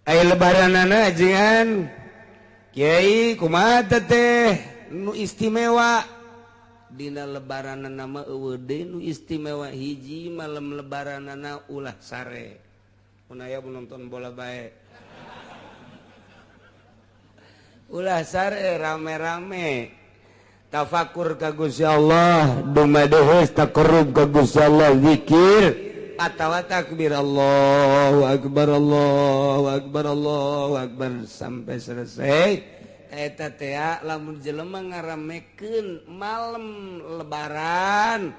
lebaran ajengan Kyai kumaha teh nu istimewa dina lebaran nama nu istimewa hiji malam lebaran ulah sare aya menonton bola baik ulah sare rame-rame tafakur ka Gusti Allah dumadeheus taqarrub ka Gusti Allah zikir atawa takbir Allahu akbar Allahu akbar Allahu akbar sampai selesai eta teh lamun jelema ngaramekeun malam lebaran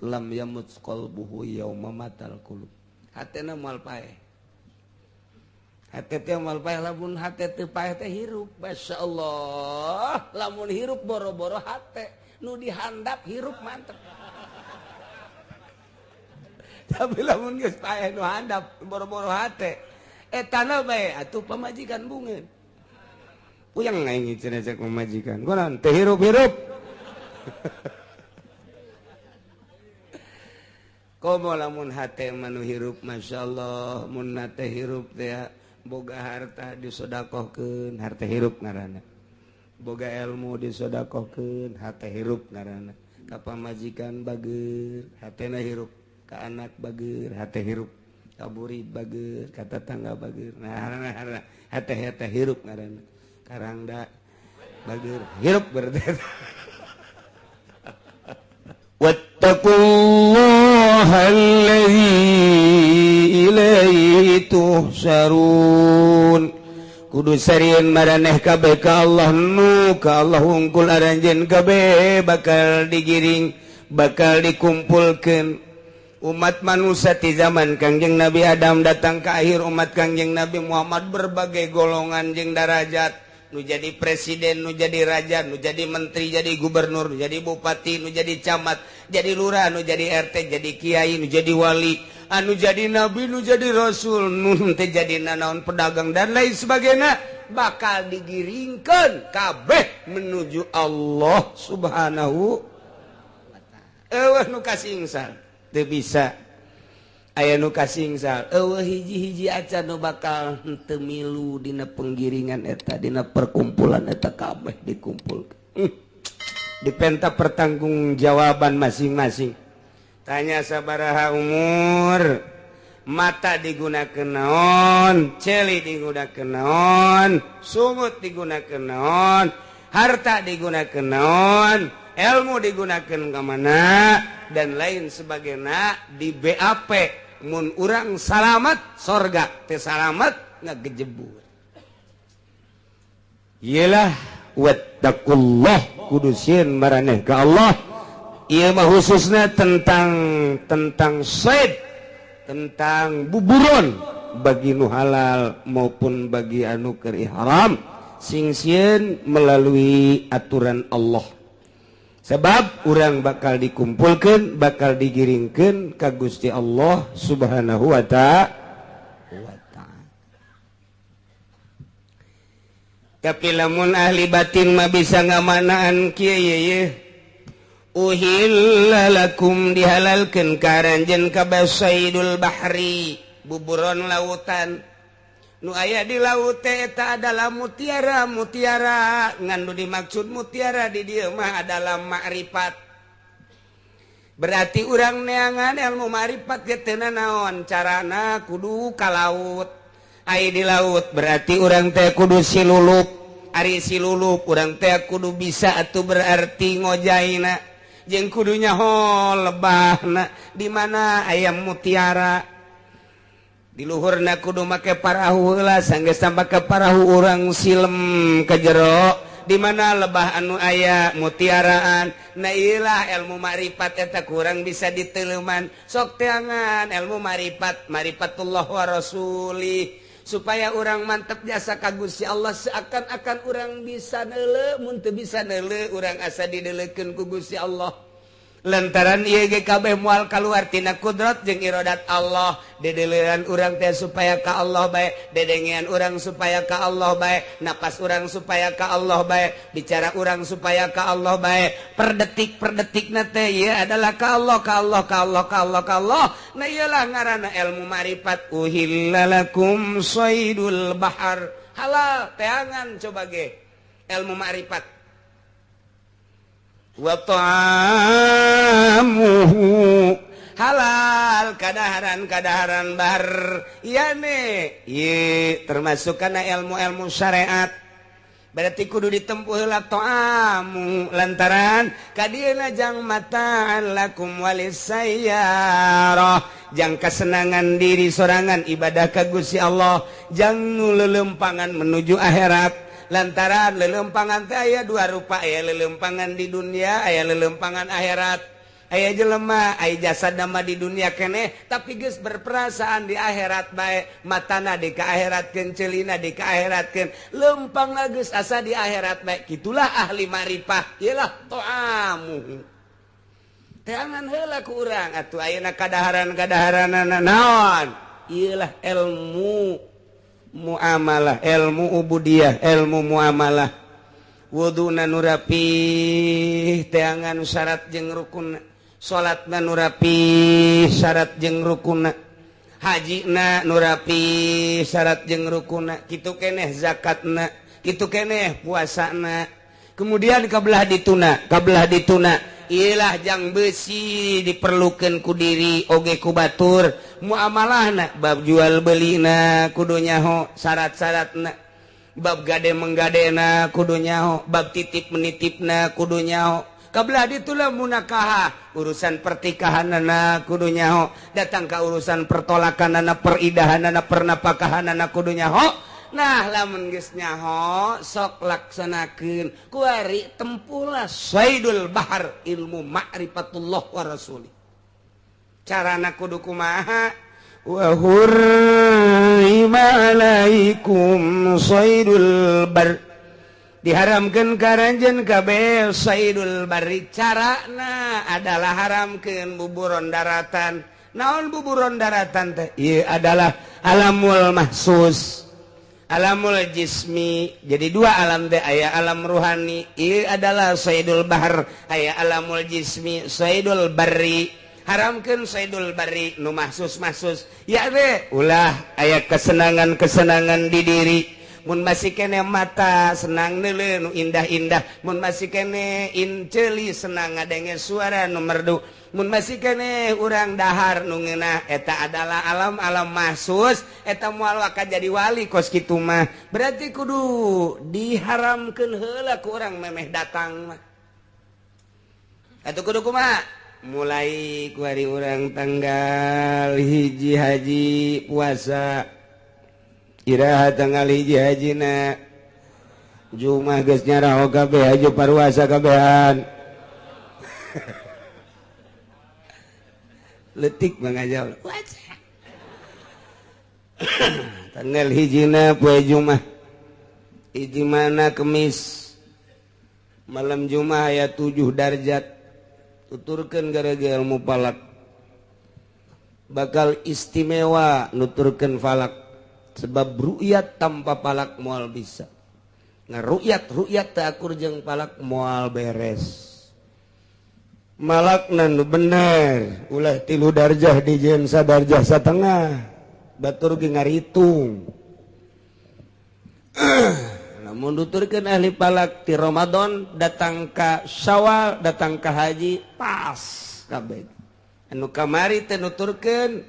lam yamut qalbuhu yauma matal qulub hatena moal paeh hate teh moal paeh lamun hate teu paeh teh hirup masyaallah lamun hirup boro-boro hate nu dihandap hirup mantep tapi lamun geus paeh nu handap boro-boro hate etana bae atuh pamajikan bungeun puyang aing cenah cek pamajikan kunaon teh hirup-hirup komo lamun hate manu hirup masyaallah mun teh hirup teh boga harta disodakohkeun harta hirup ngaranna boga ilmu disodakohkeun harta hirup ngaranna ka pamajikan bageur hatena hirup ka anak bageur hate hirup ka burid bageur ka tetangga bageur nah hate hirup ngaranna karangda bageur hirup berarti wattaqullaha allazi ilaihi tuhsyarun kudu sarieun maraneh kabeh ka Allah nu ka Allah hungkul aranjeun kabeh bakal digiring bakal dikumpulkeun umat manusia di zaman Kangjeng Nabi Adam datang ke akhir umat Kangjeng Nabi Muhammad berbagai golongan jeung darajat nu jadi presiden nu jadi raja nu jadi menteri jadi gubernur nu jadi bupati nu jadi camat jadi lurah nu jadi RT jadi kiai nu jadi wali anu jadi nabi nu jadi rasul nu teh jadi nanaon pedagang dan lain sebagainya bakal digiringkeun kabeh menuju Allah Subhanahu wa taala nu kasingsan teu bisa aya nu kasingsan hiji-hiji acan nu bakal teu milu dina penggiringan eta dina perkumpulan eta kabeh dikumpulkeun dipenta pertanggungjawaban masing-masing tanya sabaraha umur mata digunakeun naon celi digunakeun naon sungut digunakeun naon harta digunakeun naon ilmu digunakeun ka mana dan lain sebagainya di BAP mun urang salamat sorga teh salamat ngagejebur iyalah wattaqullah kudu sieun maraneh ka Allah ieu mah khususna tentang sayd tentang buburon bagi nu halal maupun bagi anu keur ihram sing sieun melalui aturan Allah sebab urang bakal dikumpulkeun bakal digiringkeun ka Gusti Allah Subhanahu wa ta'ala tapi lamun ahli batin mah bisa ngamanaan kieu ye uhilla lakum dihalalkeun karanjeun ka basaidul bahri buburon lautan nu aya di laut teh eta adalah mutiara ngan nu dimaksud mutiara di dieu mah adalah makrifat berarti urang neangan ilmu makrifat ge teu naon carana kudu ka laut aya di laut berarti urang teh kudu silulup ari silulup urang teh kudu bisa atuh berarti ngojaina jeung kudu nyaho lebahna di mana aya mutiara di luhurna kudu make parahu heula sanggeus sampai ke parahu urang silem ka jero di mana lebah anu aya mutiaraan na ieulah ilmu makrifat eta kurang bisa diteleuman sok teangan ilmu marifatullah wa rasuli supaya urang mantep jasa ka Gusti Allah seakan-akan urang bisa neuleuh mun teu bisa neuleuh urang asa dideuleukeun ku Gusti Allah lantaran ieu ge kabeh moal kaluar tina kudrat jeung iradat Allah. Dedeleran urang teh supaya ka Allah bae, dedengean urang supaya ka Allah bae, napas urang supaya ka Allah bae, bicara urang supaya ka Allah bae, per detikna teh ieu adalah ka Allah, ka Allah, ka Allah, ka Allah, ka Allah. Nah iyalah ngaranna ilmu ma'rifat. Uhillalakum shaydul bahar, halal teangan coba ge ilmu ma'rifat. Wa ta'amuhu, halal kadaharan bahar. Iya nih, ieu termasuk kana ilmu-ilmu syariat. Berarti kudu ditempuh heula ta'amu lantaran kadieuna jang mata'an lakum walisayyarah, jang kesenangan diri sorangan ibadah ka Gusti Allah, jang nu leuleumpangan menuju akhirat. Lantaran lelempangan teh aya dua rupa, aya lelempangan di dunia, aya lelempangan akhirat. Aya jelema aya jasadna mah di dunia keneh tapi geus berperasaan di akhirat bae, matana di ka akhiratkeun, ceulina di ka akhiratkeun, leumpangna geus asa di akhirat bae. Kitulah ahli ma'rifah, ieulah ta'amu. Teangan heula ku urang atuh ayeuna kadaharan-kadaharanana naon? Ieulah ilmu muamalah, ilmu ubudiyah, ilmu muamalah. Wuduna nu rapih teangan syarat jeung rukunna, salatna nu rapih syarat jeung rukunna, hajina nu rapih syarat jeung rukunna, kitu keneh zakatna, kitu keneh puasana. Kemudian kabelah dituna iyalah jang besi diperlukeun ku diri oge ku batur. Muamalahna bab jual belina kudu nyaho syarat-syaratna, bab gade menggadena kudu nyaho, bab titip menitipna kudu nyaho. Kabelah ditulah munakahah, urusan pertikahanana kudu nyaho, datang ka urusan pertolakanana, peridahanana, pernapakahanana kudu nyaho. Nah lamun geus nyaho sok laksanakeun kuari tempuhlah saydul bahar, ilmu ma'rifatullah wa rasuli. Carana kudu kumaha? Wa hurrima alaikum saydul bar, diharamkeun karanjeun kabeh saydul barri. Carana adalah haramkeun buburon daratan. Naon buburon daratan teh? Ieu adalah alamul mahsus, alamul jismi. Jadi dua alam teh, aya alam ruhani, ieu adalah saydul bahar, aya alamul jismi, saydul barri. Haramkeun saydul barri nu mahsus ya teh ulah aya kesenangan di diri. Mun masih kene mata senang neuleuh nu indah-indah, mun masih kene inceuli senang ngadenge suara nu merdu, mun masih kene urang dahar nu ngeunah, eta adalah alam-alam mahsus, eta moal waka jadi wali kos kitu mah. Berarti kudu diharamkeun heula ku urang memeh datang mah. Atuh kudu kumaha? Mulai ku hari urang tanggal hiji haji puasa, iraha tanggal hiji hajina Jumat geus nyaraho kabeh haji paruasa kabehan. Letik mangajal. Tanggal hijina poe Jumat. Hiji mana Kemis. Malam Jumat aya 7 darajat. Tuturkeun gara-gara ilmu falak. Bakal istimewa nuturkeun falak. Sebab ru'yat tanpa falak moal bisa. Nah ru'yat teh akur jeung falak moal beres. Malakna nu bener ulah 3 darjah dijieun sadarjah satengah. Batur ge ngaritung. Lamun nuturkeun ahli falak ti Ramadan datang ka Syawal, datang ka haji pas kabeh. Anu kamari teh nuturkeun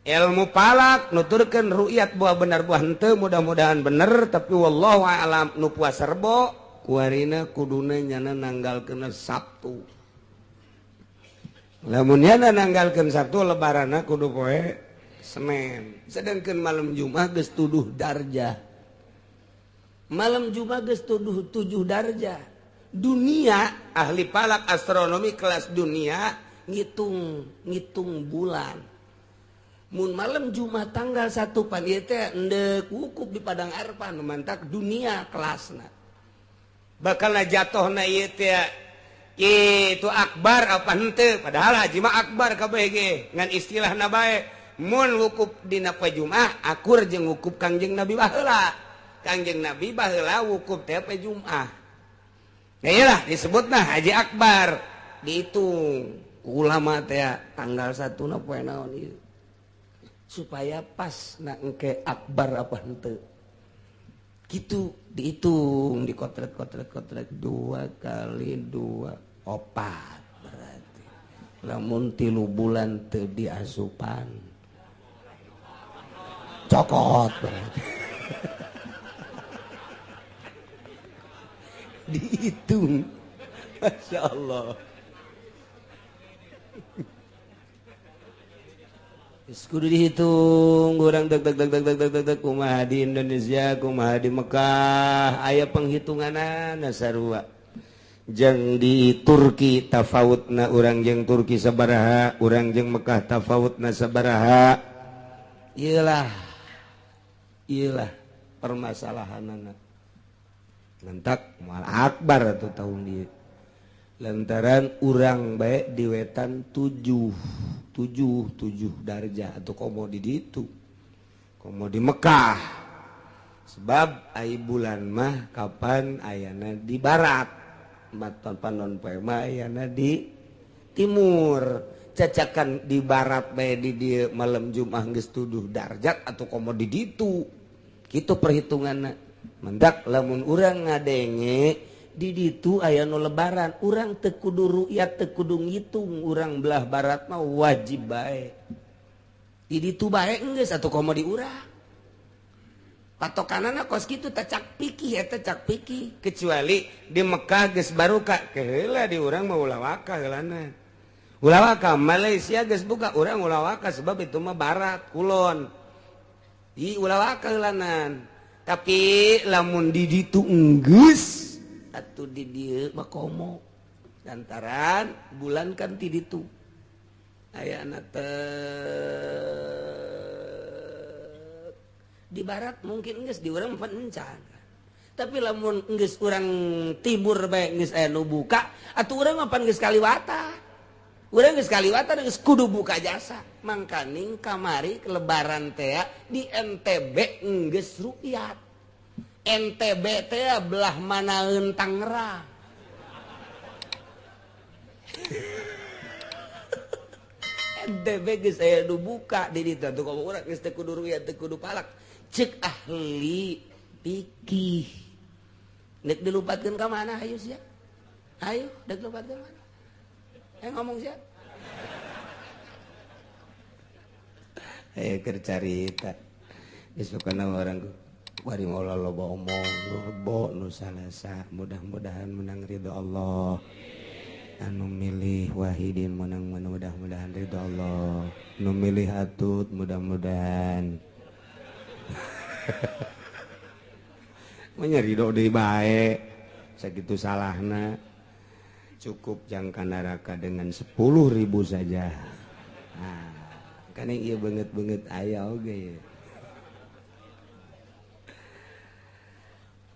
ilmu falak, nuturkeun ru'yat buah bener buah henteu, mudah-mudahan bener tapi wallahu a'lam. Nu puasa Rebo kuarina kuduna nyana nanggalkeun Sabtu. Lamun nyana nanggalkeun Sabtu lebaranna kudu poe Senin. Sedangkeun malam Jumat geus 7 darjah. Malam Jumat geus 7 darjah. Dunia ahli falak astronomi kelas dunia ngitung bulan. Mun malam Jumat tanggal 1 pan ieu teh endek wukuf di padang Arfah nu mantak dunia kelasna. Bakalna jatohna ieu teh itu akbar apa henteu padahal haji mah akbar kabeh ge ngan istilahna bae mun wukuf dina poe Jumat akur jeung wukuf Kangjeng Nabi baheula Kangjeng Nabi baheula wukuf teh poe Jumat iyalah disebutna haji akbar dihitung ulama teh tanggal 1 na poe naon ieu supaya pas na engke akbar apa henteu gitu dihitung dikotret 2 kali 2 opat berarti lamun 3 bulan teu diasupan cokot berarti dihitung Masya Allah kudu dihitung orang deg kumaha di Indonesia kumaha di Mekah aya penghitunganana sarua jeung di Turki tafawutna urang jeung Turki sabaraha urang jeung Mekah tafawutna sabaraha iyalah permasalahanana ngantak moal akbar atuh tahun dieu lantaran urang bae di wetan 7 darjah atau komo di ditu komo di Mekah sebab ai bulan mah kapan ayana di barat maton panon poe mah ayana di timur cacakan di barat bae di dieu malam Jumat geus 7 darjat atau komo di ditu kitu perhitunganna mendak lamun urang ngadenge di ditu aya nu lebaran urang teu kudu ru'yat teu kudu ngitung urang belah barat mah wajib bae di ditu bae geus atuh komo di urang patokanana kos kitu teh cak pikih eta cak pikih kecuali di Mekah geus barokah keheula di urang mah ulah waka heulana ulah waka Malaysia geus buka urang ulah waka sebab itu mah barat kulon di ulah waka heulanan tapi lamun di ditu geus atuh di dieu mah komo lantaran bulan kan ti ditu aya di barat mungkin geus di urang encan tapi lamun geus urang timur bae geus aya nu buka atuh urang mah pan geus kaliwata urang geus kaliwata geus kudu buka jasa mangkaning kamari lebaran teh di NTB geus ru'yat NTB teh belah manaeun Tangerang. NTB geus aya nu buka di ditu tuh komo urang geus teu kudu ru'yat teu kudu palak. Ceuk ahli fikih. Nek dilupatkeun ka mana hayu sia? Hayu, dek lupatkeun mana? Ngomong sia. Ayo keur carita. Geus pokona orang bari maula loba omong loba nu salasa mudah-mudahan menang ridho Allah anu milih Wahidin menang mudah-mudahan ridho Allah nu milih Atut mudah-mudahan ridho deui bae sakitu salahna cukup jangka neraka dengan 10.000 saja nah kan ieu beungeut-beungeut aya oge ya.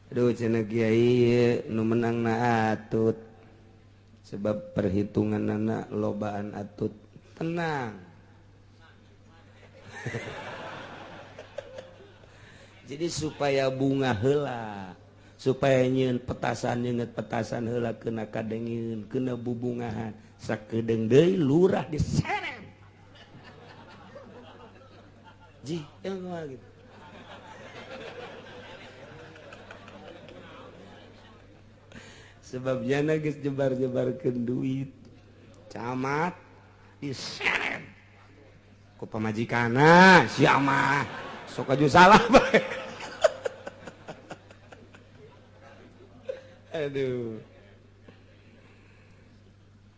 Aduh cenah kiai nu menang na Atut sebab perhitungan anak lobaan Atut tenang jadi supaya bunga heula supaya nyeun petasan nyeungeut petasan heula kena kadengieun kena bubungahan sakedeung deui lurah diseret ji yang gitu sebabnya nagis jebar-jebarkeun duit camat diseret ku pamajikana sia mah sok aju salah bae aduh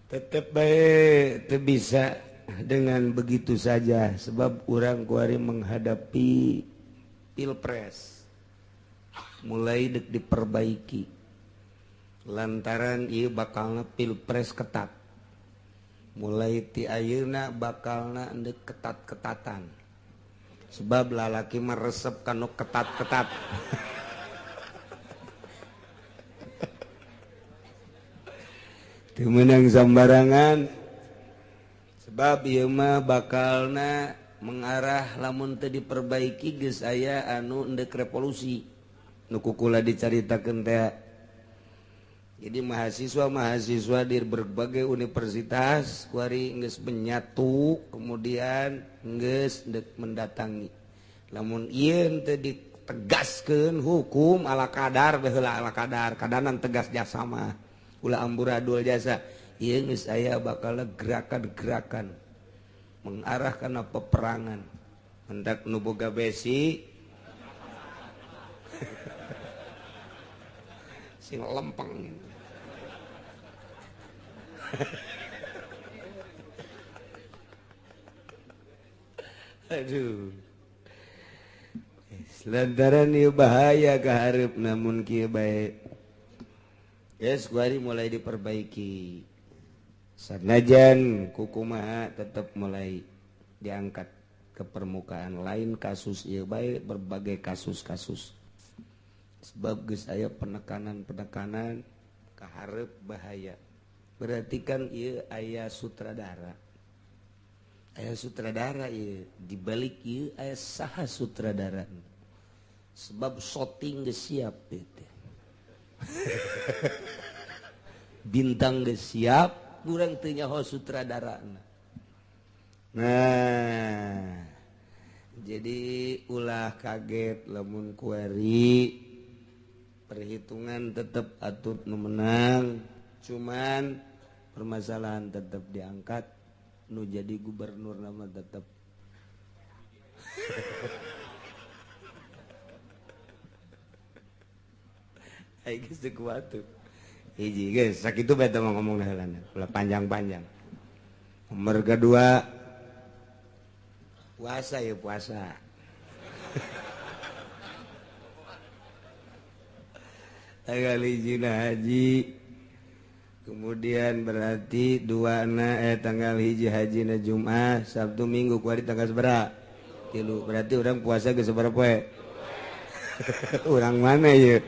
tetep bae teu bisa dengan begitu saja sebab urang kuari menghadapi pilpres mulai dek diperbaiki lantaran ieu bakalna pilpres ketat mulai ti ayeuna bakalna endek ketat-ketatan sebab lalaki mah resep kanu ketat-ketat menang sembarangan sebab ieu mah bakalna mengarah lamun teu diperbaiki geus aya anu endek revolusi nu kukula dicaritakeun teh. Jadi mahasiswa di berbagai universitas kuari geus menyatu kemudian geus mendatangi lamun ieu teu ditegaskeun hukum ala kadar baheula ala kadar kadanan tegas jasa mah ulah amburadul jasa ieu geus aya bakal gerakan-gerakan mengarah kana peperangan hendak nu boga besi sing lempeng. Aduh. Lantaran ieu bahaya ka hareup namun kieu bae. Yes, kuari mulai diperbaiki. Sanajan kukumaha tetap mulai diangkat ke permukaan lain kasus ieu bae berbagai kasus-kasus. Sebab geus aya penekanan-penekanan ka hareup bahaya. Berarti kan ieu aya sutradara. Aya sutradara ieu, di balik ieu aya saha sutradara. Sebab syuting geus siap teh. Bintang geus siap, urang teu nyaho sutradarana. Nah, jadi ulah kaget lamun kuari perhitungan tetap atut nu menang, cuman permasalahan tetap diangkat nu jadi gubernur nama tetap ai geus teu kuat tuh hiji geus sakitu bae teh ngomong heulana ulah panjang-panjang. Nomor kedua puasa ya puasa. Tanggal hijina haji kemudian berarti tanggal hiji hajina Jumat Sabtu Minggu kuari tanggal seberapa? 3 berarti orang puasa ke seberapa poe? Orang mana ya?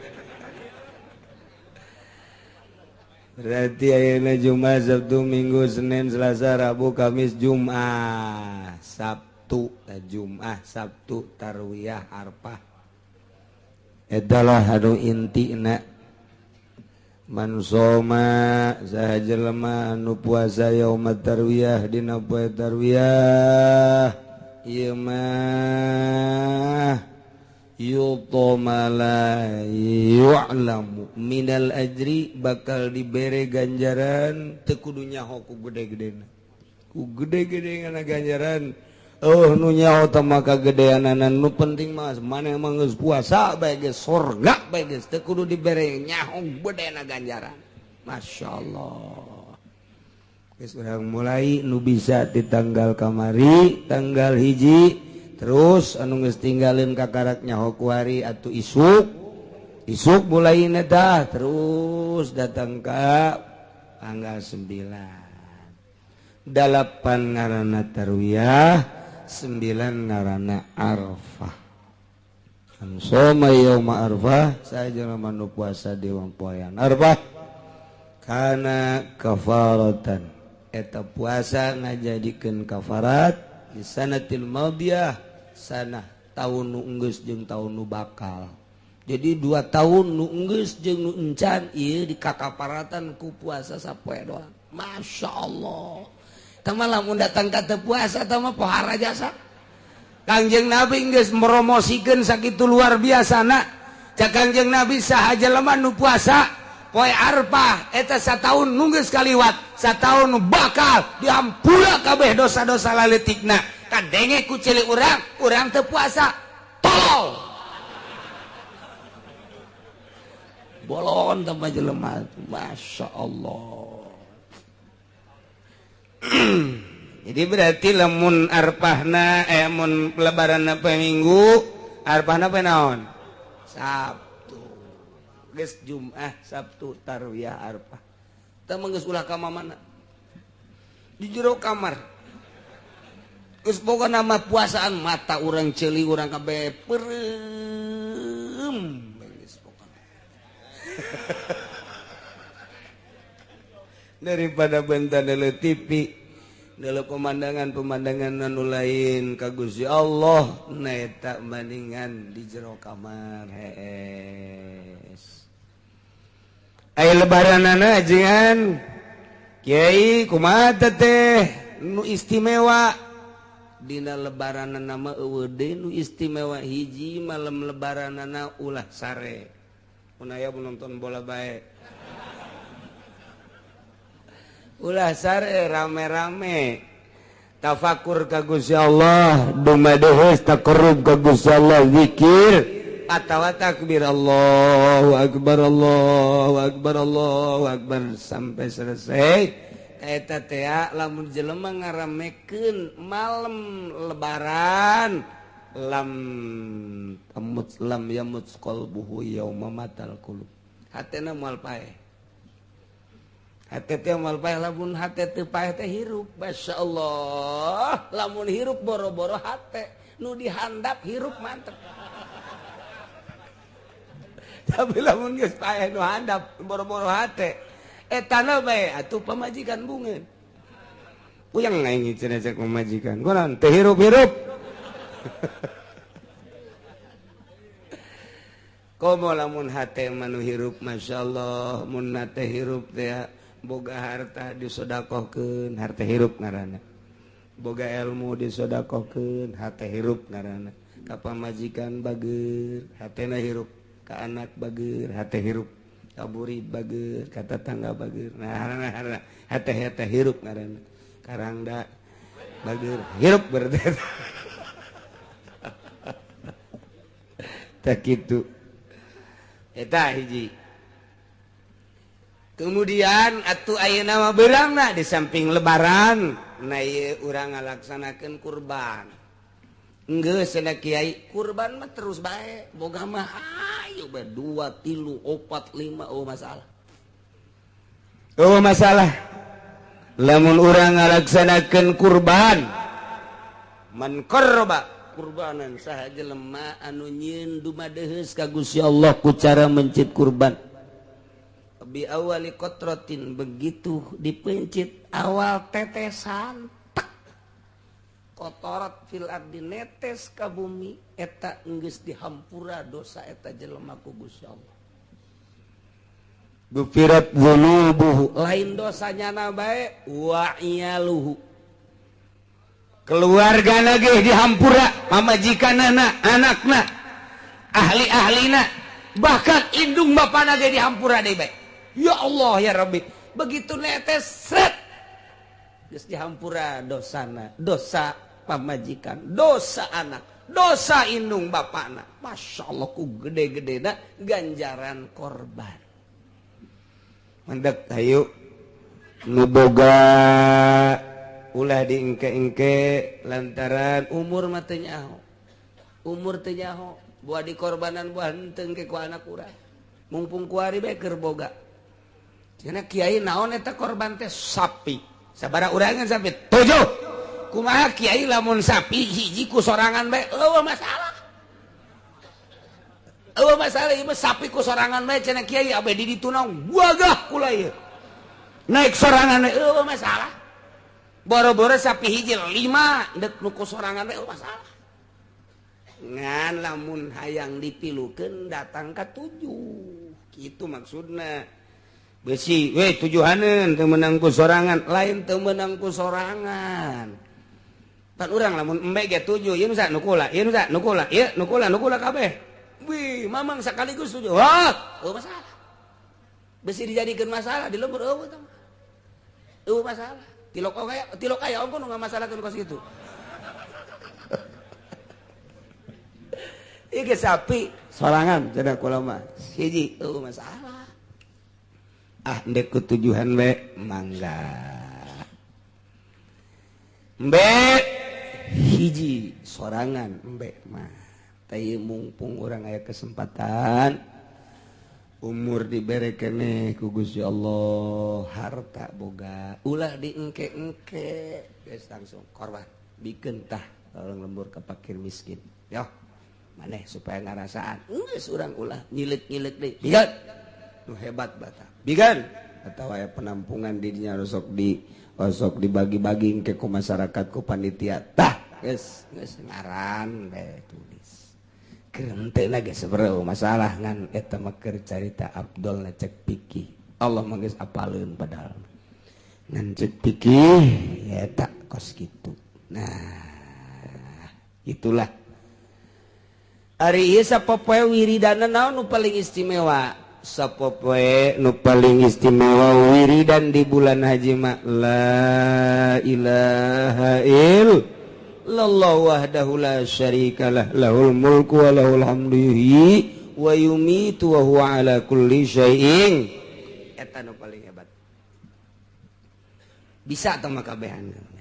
Berarti ayeuna Jumat Sabtu Minggu Senin Selasa Rabu Kamis Jumat Sabtu Jumat Sabtu Tarwiyah Arfah etalah anu intina man soma saha jelema anu puasa yaumat tarwiyah dina poe tarwiyah ieu mah yutomala yu'lamu minal ajri bakal dibere ganjaran teu kudu nyaho ku gede-gedena ku gede-gedena ganjaran. Oh nu nyaho teh mah kagedeanan nu penting mah maneh mah geus puasa bae geus surga bae geus teu kudu dibere nyaho bedena ganjaran. Masyaallah. Geus urang mulai nu bisa di tanggal kamari tanggal hiji terus anu geus tinggalin kakarak nyaho kuari atuh isuk mulai tah terus datang ka tanggal 9 8 ngaranna tarwiyah 9 ngaranna Arfah. Soma yauma Arfah sajelema nu puasa di poean Arfah kana kafaratan eta puasa ngajadikeun kafarat di sanatil madiyah sanah taun nu enggeus jeung taun nu bakal. Jadi 2 tahun nu enggeus jeung nu encan ieu dikakaparatan ku puasa sapoe doang. Masyaallah. Tama lamun datang kata puasa tama pohara jasa. Kangjeng Nabi geus meromosikeun sakitu luar biasana. Cak Kangjeng Nabi saha jelema nu puasa poe Arfah eta sataun nu geus kaliwat, sataun nu bakal diampura kabeh dosa-dosa laletikna. Kadenge ku cilik urang teu puasa. Tolol. Bolon tama jelema. Masyaallah. Jadi berarti lamun arpahna mun lebaranna poe Minggu arpahna poe naon? Sabtu. Geus Jumat Sabtu tarwiyah arpah. Teu geus ulah ka mamana. Di jero kamar. Geus boga nama puasaan mata urang ceuli urang kabeh peureum. Geus pokona. daripada bentar dalam TV dalam pemandangan anu lain ka Gusti Allah eta mendingan di jero kamar hees. Aya lebaranana ajengan Kiai kumaha teh nu istimewa dina lebaranana mah eueuh deui nu istimewa hiji malam lebaranana ulah sare mun aya nonton bola bae ulah sare rame-rame tafakur ka Gusti Allah dumadeheus taqarrub ka Gusti Allah zikir atawa takbir Allahu akbar sampai selesai eta teh lamun jelema ngaramekeun malam lebaran lam yamut qalbuhu yauma matal qulub hatena moal paeh hati teh mal paeh lamun hati teu paeh teh hirup masyaallah lamun hirup boro-boro hati nu dihandap hirup mantep tapi lamun geus paeh nu handap boro-boro hati eta na bae atuh pamajikan bungeun puyang aing cenah cek pamajikan kunaon teu hirup-hirup komo lamun hati manu hirup masyaallah mun hati hirup teh boga harta disodakohkeun harta hirup ngaranna boga ilmu disodakohkeun harta hirup ngaranna ka pamajikan bageur hatena hirup ka anak bageur hate hirup ka burid bageur ka tetangga bageur nah hate hirup ngaranna karangda bageur hirup berarti tak kitu eta hiji. Kemudian atuh ayeuna mah beurangna di samping lebaran na ieu urang ngalaksanakeun kurban. Enggeus cenah kiai, kurban mah terus bae, boga mah ayo bae 2, 3, 4, 5 eueuh masalah. Eueuh masalah. Lamun urang ngalaksanakeun kurban man qarraba kurbanan saha jelema anu nyieun dumadeheus ka Gusti Allah ku cara mencit kurban. Bi awali kotrotin begitu dipencit awal tetesan tek kotorat fil ardi netes ka bumi eta geus dihampura dosa eta jelema ku Gusti Allah gufirat dzunubuhu lain dosanya na bae wa iyaluhu keluargana ge dihampura pamajikanana anakna ahli-ahlina bahkan indung bapana ge dihampura deui bae. Ya Allah ya Rabbi begitu netes sret geus dihampura dosana dosa pamajikan dosa anak dosa indung bapana masyaallah ku gede-gedena ganjaran korban mandek hayu nu boga ulah diengke-engke lantaran umur mah teu nyaho buah dikorbanan buah henteu engke ku anak urang mumpung kuari bae keur boga. Cenah kiai naon eta korban teh sapi. Sabaraha urangan sapi? 7. Kumaha kiai lamun sapi hiji ku sorangan bae eueuh masalah. Eueuh masalah ieu sapi ku sorangan bae cenah kiai abdi di ditu naon wagah kula ieu. Naik sorangan bae eueuh masalah. Boro-boro sapi hiji 5 deuk nu ku sorangan bae eueuh masalah. Ngan lamun hayang dipilukeun datang ka 7. Kitu maksudna. Besi, tujuaneun teu meunang ku sorangan, lain teu meunang ku sorangan. Pan urang lamun embe ge 7, ieu nu sa nu kula, ieu nu sa nu kula, ieu nu kula kabeh. Wih, mamang sakaligus 7. Wah, eueuh masalah. Besi dijadikeun masalah di lembur eueuh tah. Eueuh masalah. Tilok aya ongko nu ngamasalahkeun kos kitu. Ieu ge sapi sorangan cenah kula mah. Hiji eueuh masalah. Ndek ketujuhan we mangga mbe hiji sorangan mbe mah teu mumpung urang aya kesempatan umur dibere keneh ku Gusti Allah harta boga ulah diengke-engke geus langsung korban bikeun tah tolong lembur ka fakir miskin yo maneh supaya ngarasaan geus urang ulah nyileuk-nyileuk deui bigan nu hebat bata bigan atau aya penampungan dirinya sok dibagi-bagi ke masyarakat ku panitia tah geus ngaran tulis kerenteuna geus sebereu masalah ngan eta mah keur carita Abdul na cek pikih Allah mah geus apaleun padahal ngan cek pikih ya eta kos kitu. Nah itulah ari ieu sapopoe wiridana naon nu paling istimewa. Sapopoe nu paling istimewa wiridan di bulan haji mah la ilaha illallah wahdahu la syarikalah lahul mulku wa lahul hamdu yuhyi wa yumitu wa huwa ala kulli syai'in. Eta nu paling hebat. Bisa tah mah kabehan.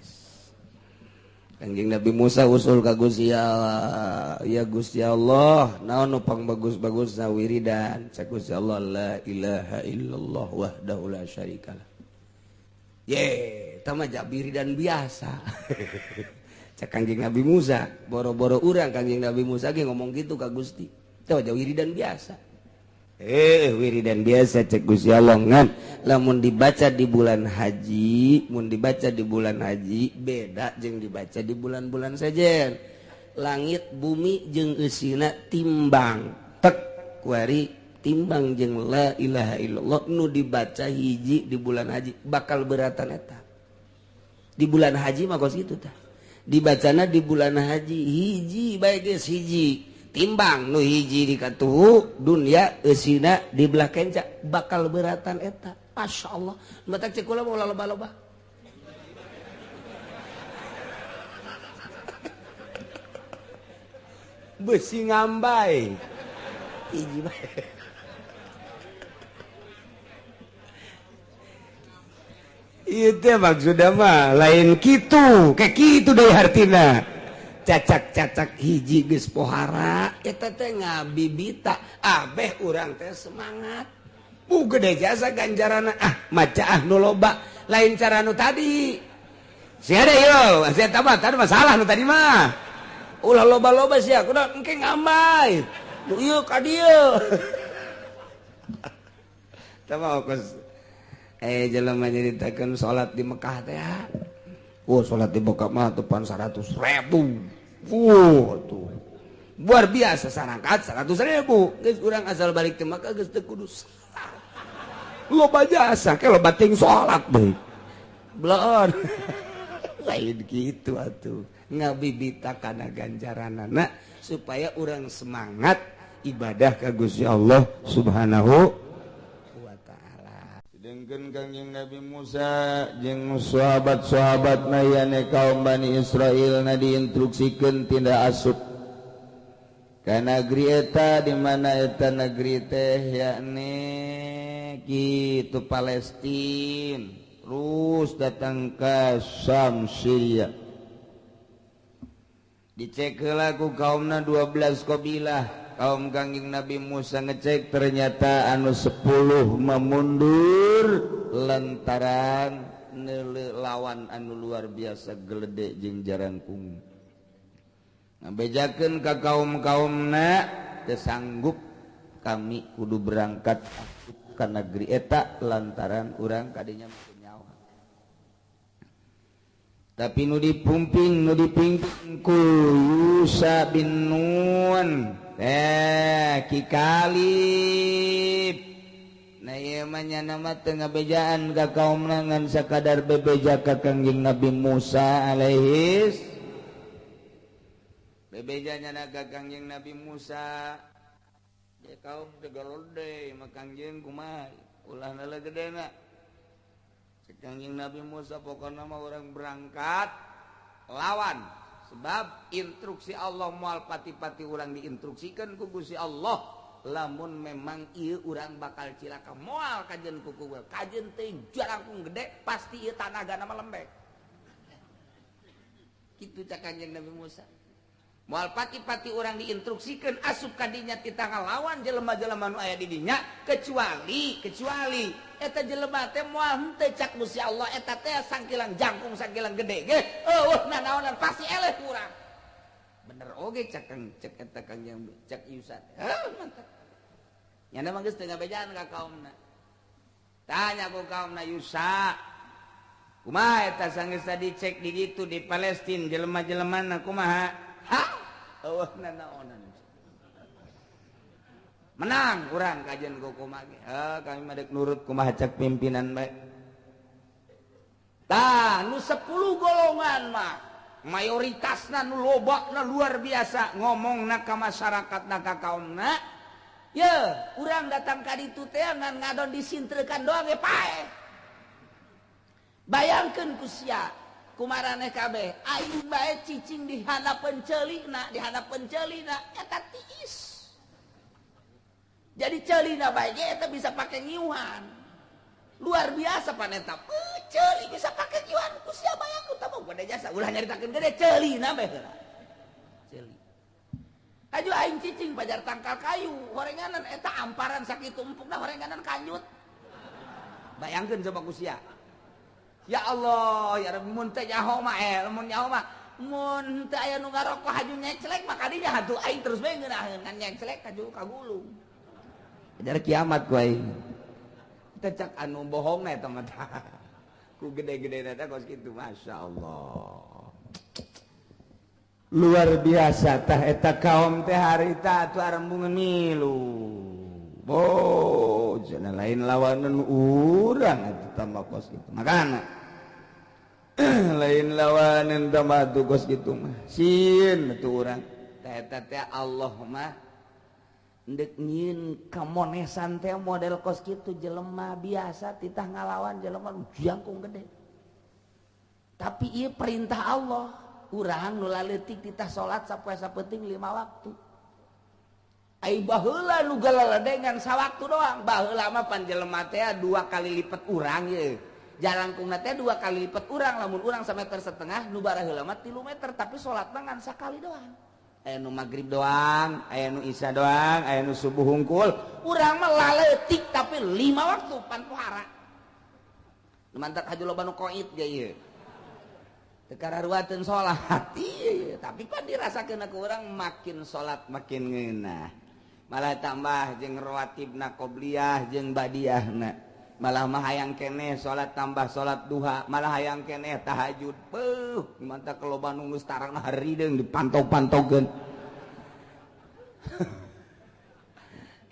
Kanjeng Nabi Musa usul ka Gusti Allah, ya Gusti Allah, naon nu pang bagus-bagusna wiridan? Cak Gusti Allah, la ilaha illallah wahdahu la syarikalah. Tah mah wiridan biasa. Cak Kanjeng Nabi Musa, boro-boro urang Kanjeng Nabi Musa ge ngomong gitu ka Gusti. Tah wiridan biasa. Wiridan biasa cek Gusti Allah ngan lamun dibaca di bulan haji, beda jeung dibaca di bulan-bulan sajen. Langit bumi jeung eusina timbang. Tek kuari timbang jeung la ilaha illallah nu dibaca hiji di bulan haji bakal beratan eta. Di bulan haji mah kos kitu tah. Dibacana di bulan haji hiji bae geus hiji. Timbang nu hiji di katuhu dunya eusina di belah kenca bakal beratan eta. Masyaallah batak cek kula mau loba-loba besi ngambai hiji bae ieu teh maksudna mah lain kitu kayak kitu deui hartina. Cacak-cacak hiji geus pohara eta teh ngabibita abeh urang teh semangat gede jasa ganjarana maca nu loba lain cara nu tadi sia ada yo sia tambah tadi masalah nu tadi mah ulah loba-loba sia kudu engke ngambai nu ieu ka dieu tama kos jelema nyaritakeun salat di Mekah teh salat di Mekah mah tepan 100.000 tuh luar biasa sarangkat 100.000 geus urang asal balik teh Mekah geus teu kudu loba jasa ke loba ting salat deui belon lain kitu atuh ngabibita kana ganjaranana supaya urang semangat ibadah ka Gusti Allah Subhanahu wa taala. Sedengkeun Kangjeng Nabi Musa jeung sahabat-sahabatna yane kaum Bani Israil na diinstruksikeun tindak asup ka negeri eta di mana eta negeri teh yakni kitu Palestina terus datang ke Syam Syria dicek heula ku kaumna 12 kabilah kaum Kangjeng Nabi Musa ngecek ternyata anu 10 memundur lantaran lawan anu luar biasa geledek jeung jarangkung ngabejakeun ka kaum-kaumna teu sanggup kami kudu berangkat ka negeri eta lantaran urang kadinya teu nyawa tapi nu dipumping ku Yusha bin Nun kikalib nah ieu mah nama teu ngabejaan ka kaumna ngan sakadar bebeja ka Kangjeng Nabi Musa alaihis bebejanya naga Kangjeng Nabi Musa ya kaum tegalode mah Kangjeng kumaha ulah nala gedena Kangjeng Nabi Musa pokokna mah urang berangkat lawan sebab instruksi Allah moal pati-pati urang diinstruksikeun ku Gusti Allah lamun memang ieu urang bakal cilaka moal kajen ku kajen teh jarangkung gede pasti ieu tanagana mah lembek kitu cak Kangjeng Nabi Musa moal pati-pati urang diinstruksikeun asup kadinya ti ngalawan jelema-jelema nu aya di dinya kecuali eta jelema teh moal henteu cak Gusti Allah eta teh sangkilang jangkung sangkilang gede ge nanaonan pasti eleh urang bener oge cak eta Kangjeng cak Yusha mantap nyana mah geus teu ngabejaan ka kaumna tanya ku kaumna Yusa kumaha eta sanggeus dicek di ditu di Palestina jelema-jelemana kumaha ha eueuhna naonan menang urang kajian ku kumaha kami mah deuk nurut kumaha cek pimpinan bae tah nu 10 golongan mah mayoritasna nu lobakna luar biasa ngomongna ka masyarakatna ka kaumna ye urang datang ka ditu teh ngan ngadon disintrekan doang ge pae bayangkeun ku sia kumaraneh kabeh aing bae cicing di hadapan ceulina eta tiis jadi ceulina bae ge eta bisa pake ngiuhan luar biasa paneta ceuli bisa pake ngiuhan ku sia bayangkeun tah pada jasa ulah nyaritakeun gede ceulina bae heula ceuli aju aing cicing pajar tangkal kayu horenganan eta amparan sakitu empukna horenganan kanjut bayangkeun coba ku sia ya Allah ya Rabbi mun teh nyaho mah mun nyaho mah mun teh aya nu ngarokok haju nyeclek mah kadinya hatu aing terus bae ngeunaheun ngan nyeclek haju kagulung ajar kiamat ku aing teh cak anu bohongna eta mah ku gede-gedena teh kos kitu masyaallah luar biasa tah eta kaum teh harita atuh arembungeun milu cenah lain lawanan urang atuh tambah kos kitu makana lain lawanan tambah kos kitu mah sin atuh urang tah eta teh Allah mah endek nyieun kamonesan teh model kos kitu jelema biasa titah ngalawan jelema jangkung gede tapi ieu perintah Allah urang nu laleutik titah salat sapoe sapenting 5 waktu ai baheula nu galaladengan sawaktu doang baheula mah pan jelema teh 2 kali lipat urang ye jalangkungna teh 2 kali lipat urang lamun urang 1,5 meter nu baraheula mah 3 meter tapi salatna ngan sakali doang aya nu magrib doang aya nu isya doang aya nu subuh hungkul urang mah laleutik tapi 5 waktu pan pohara lumantar haju loba nu qoid ge ieu teu kararuateun salat ieu tapi pan dirasakeun ku urang makin salat makin ngeunah malah tambah jeung rawatibna qobliyah jeung badiahna malah mah hayang keneh salat tambah salat duha malah hayang keneh tahajud beuh mantap keloba nu geus tarang harideung dipantau-pantaukeun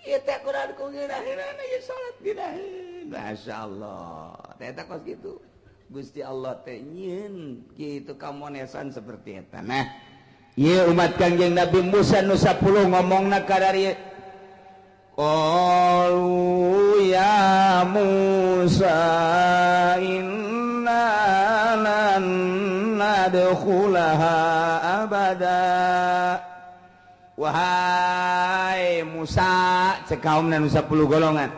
ieu teh kurang ku ngeunah-ngeunah ieu salat dinaheun masyaallah teh eta kos kitu Gusti Allah teh nyieun kitu kamonesan seperti eta nah ieu umat Kangjeng Nabi Musa nu 10 ngomongna kadari qalu ya Musa inna lan nadkhulaha abada wahai Musa cek kaumna nu 10 golongan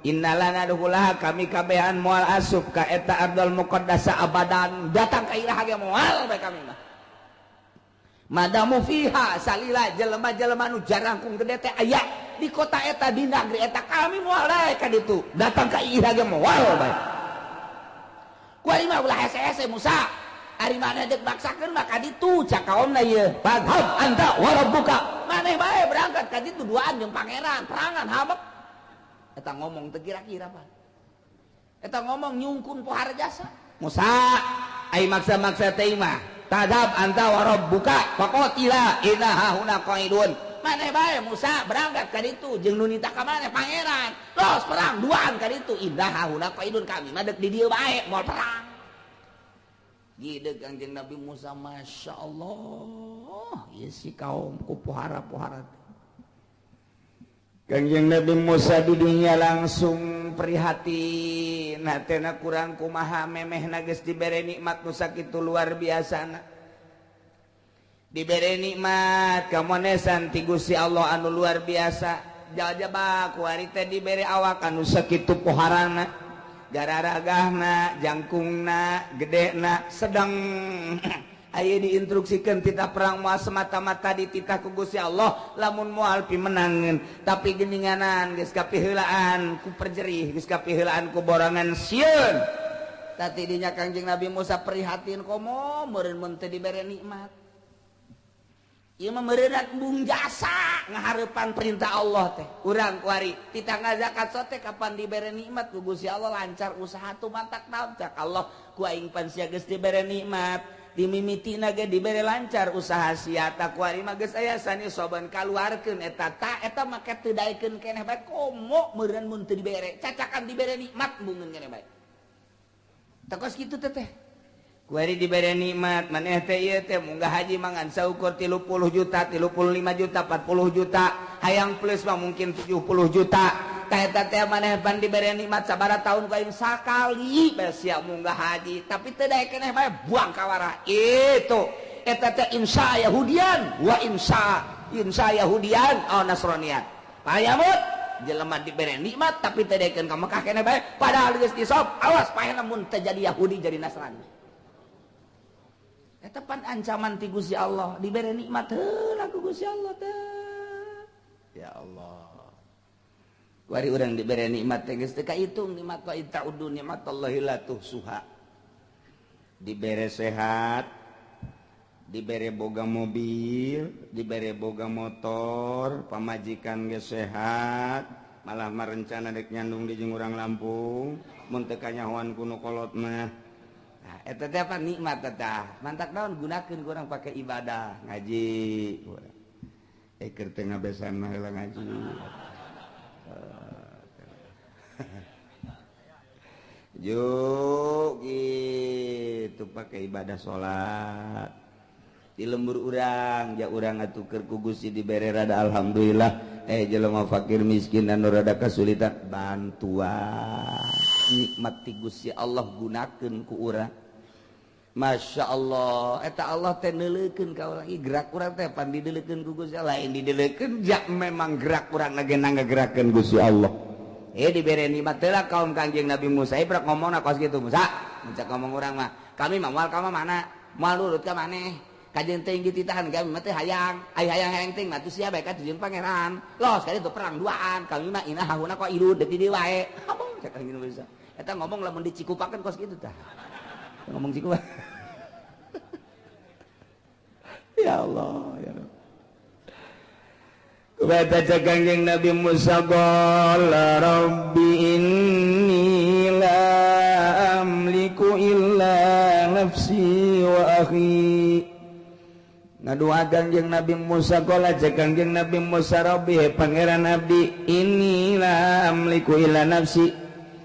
inna lan nadkhulaha kami kabehan moal asup ka eta ardal muqaddasa abadan datang ka ilaha ge moal bae kami mah madamu fiha salila jelema-jelema nu jarangkung gede teh aya di kota eta di negeri eta kami moal ka ditu datang ka ilaha ge moal bae ku mah ulah hese-hese Musa ari mana deuk maksakeun mah ka ditu cak kaumna ieu fadhhab anta wa rabbuka maneh bae berangkat ka ditu duaan jeung pangeran perangan habek eta ngomong teu kira-kira Pak eta ngomong nyungkun pohara jasa Musa ai maksa-maksa teh mah tadab anta wa rabbuka faqatila inna hauna qaidun maneh bae Musa berangkat ka ditu jeung nu nitah ka maneh pangeran los perang duaan ka ditu inna hauna qaidun kami mah deuk di dieu bae moal perang gideug Kangjeng Nabi Musa masyaallah ieu si kaum ku pohara-pohara Kangjeng Nabi Musa di dunia langsung prihatin hatena kurang kumaha memehna geus dibere nikmat nu sakitu luar biasana dibere nikmat kamonesan ti Gusti Allah anu luar biasa jajaba ku ari teh dibere awak anu sakitu poharana gararagahna jangkungna gedena sedang aya diinstruksikeun titah perang moal semata-mata dititah ku Gusti Allah lamun moal pimenangeun tapi geuninganan geus kapiheulaan ku perjerih geus kapiheulaan ku borangan sieun tadi dinya Kangjeng Nabi Musa prihatin komo meureun mun teu dibere nikmat ieu mah meureunna embung jasa ngaharepan perintah Allah teh urang kuari titangga zakat sote kapan dibere nikmat ku Gusti Allah lancar usaha tuh mantak naon cak Allah ku aing pan sia geus dibere nikmat dimimitina ge dibere lancar usaha sia ta kuari mah geus aya sani soban kaluarkeun eta make teu daekeun keneh bae komo meureun mun teu dibere cacakan dibere nikmat bungeun keneh bae takos kitu teh kuari diberi nikmat maneh teh ieu teh munggah haji mangan saukur 30 juta 35 juta 40 juta hayang plus mah mungkin 70 juta tah eta teh maneh pan diberi nikmat sabaraha taun ku aing sakali bae sia munggah haji tapi teu daek keneh bae buang ka warah itu eta teh insya Yahudian wa insya Yahudian au Nasranian payamut jelema diberi nikmat tapi teu daekeun ka Mekah keneh bae padahal geus disop awas paeh lamun teu jadi Yahudi jadi Nasrani. Eta pan ancaman ti Gusti Allah dibere nikmat heula ku Gusti Allah teh. Ya Allah. Kuari urang dibere nikmat teh geus teu kahitung nikmat wa itaudu nikmatallahi la tuhsuha. Dibere sehat, dibere boga mobil, dibere boga motor, pamajikan geus sehat, malah marencana dek nyandung di jeung urang Lampung, mun teu kanyahoan kuno kolot mah. Nah, eta teh apa nikmat teh mantak naon gunakeun urang pake ibadah ngaji keur teh ngabesan mah heula ngaji juk gitu pake ibadah salat di lembur urang ja urang atukeun ku Gusti dibere rada alhamdulillah jelema fakir miskin anu rada kasulitan bantuan nikmat ti Gusti Allah gunakeun ku urang Masya Allah eta Allah teh neuleukeun ka urang gerak urang teh pan dideuleukeun ku Gusti Allah lain dideuleukeun jak memang gerak urang lagi nanggerakkeun Gusti Allah dibere nikmat teh lah kaum Kangjeng Nabi Musa ieu ngomongna kos kitu Musa muncak ngomong urang mah kami mah moal ka mana moal nurut ka maneh kajeun teh inggih titahan kami mah teh hayang hayang teh mah tu sia bae ka jeung pangeran los kali itu perang duaan kami mah inah hauna kok irud deui di wae abang cek Kangjeng Musa eta ngomong lamun dicikupakeun kos kitu tah ngomong cikupak ya Allah ya Allah Kata Kangjeng Nabi Musa qala rabbi inni la amliku illa nafsi wa akhi ngaduakeun jeung Nabi Musa qala Kangjeng Nabi Musa rabbi pangeran abdi inni la amliku illa nafsi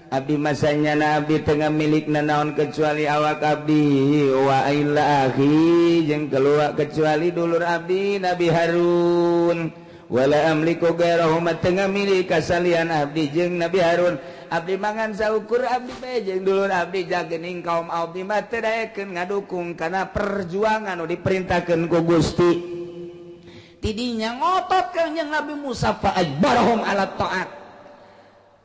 abdi masanya nabi tengah milik naon kecuali awak abdi wa illa akhi jeung keluar kecuali dulur abdi Nabi Harun wala amliku gairahu tengah milik kasalian abdi jeung Nabi Harun abdi mangan saukur abdi bae jeung dulur abdi jagening kaum abdi mah teu daekeun ngadukung kana perjuangan nu diperintahkeun ku Gusti tidinya ngotot Kangjeng Nabi Musa fa ajbarahum ala taat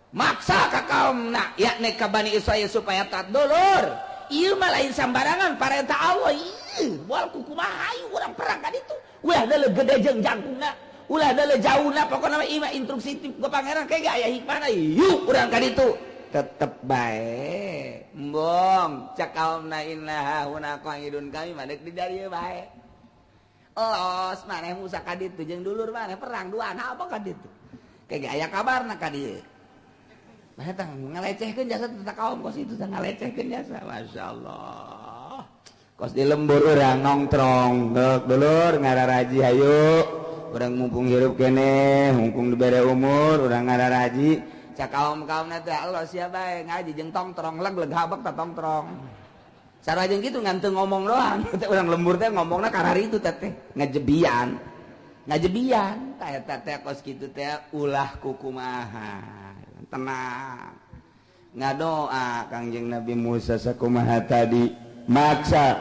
maksa ka kaumna yakni ka Bani Israil supaya taat dulur ieu mah lain sambarangan parentah Allah ieu moal kumaha hayu urang perang ka ditu ulah da gede jeung jangkungna ulah da jauhna pokona mah ieu mah instruksi ti ku pangeran kayak gak aya hikmahna yuk urang ka ditu tetep bae embong cak kaumna inna hauna qa'idun kami madek di dieu bae los maneh Musa ka ditu jeung dulur maneh perang duaan apa ka ditu kayak gak aya kabarna ka dieu mah eta ngalecehkeun jasa teh kaum kos itu teh ngalecehkeun jasa masyaallah kos di lembur urang nongkrong dulur ngararaji hayu urang mumpung hirup kene mumpung dibere umur urang ngararaji cak kaum-kaumna teh Allah sia bae ngaji jeung tongtrong leg habak ta tongtrong cara jeung kitu ngan teu ngomong doang teh urang lembur teh ngomongna karari itu teh ngajebian tah eta teh kos kitu teh ulah kukumaha tenang ngadoa Kangjeng Nabi Musa sakumaha tadi maksa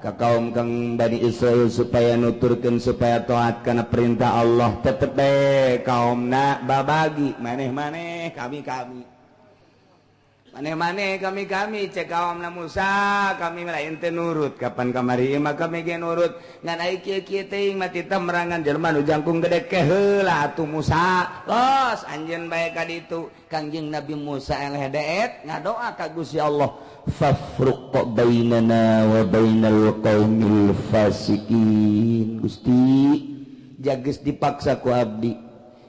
ka kaum kang Bani Israil supaya nuturkeun supaya taat kana perintah Allah tetep bae kaumna babagi maneh-maneh kami maneh-maneh kami cek kaumna Musa kami lain teh nurut kapan kamari mah kami ge nurut ngan ai kieu-kieu teuing mah tita merangan jelema nu jangkung gede ke heula atuh Musa los anjeun bae ka ditu Kangjeng Nabi Musa eleh deet ngadoa ka Gusti Allah fafruq bainana wa bainal qaumil fasikin Gusti jages dipaksa ku abdi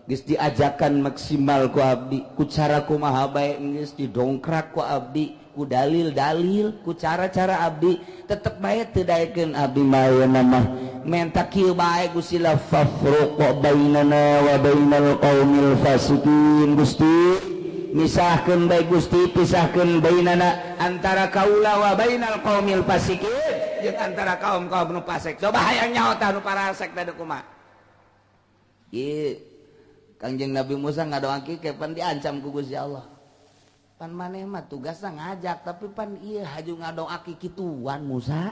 geus diajakan maksimal ku abdi ku cara kumaha bae geus didongkrak ku abdi ku dalil-dalil ku cara-cara abdi tetep bae teu daekeun abdi mayeuna mah menta kieu bae Gusti la fafruq bainana wa bainal qaumil fasikin Gusti misahkeun bae Gusti pisahkeun bainana antara kaula wa bainal qaumil fasikin jeung antara kaum-kaum nu fasik coba hayang nyaho tah nu parasek teh kumaha ieu Kangjeng Nabi Musa ngadoakeun kepan diancam ku Gusti Allah. Pan maneh mah tugasna ngajak tapi pan ieu haju ngadoake kituan Musa.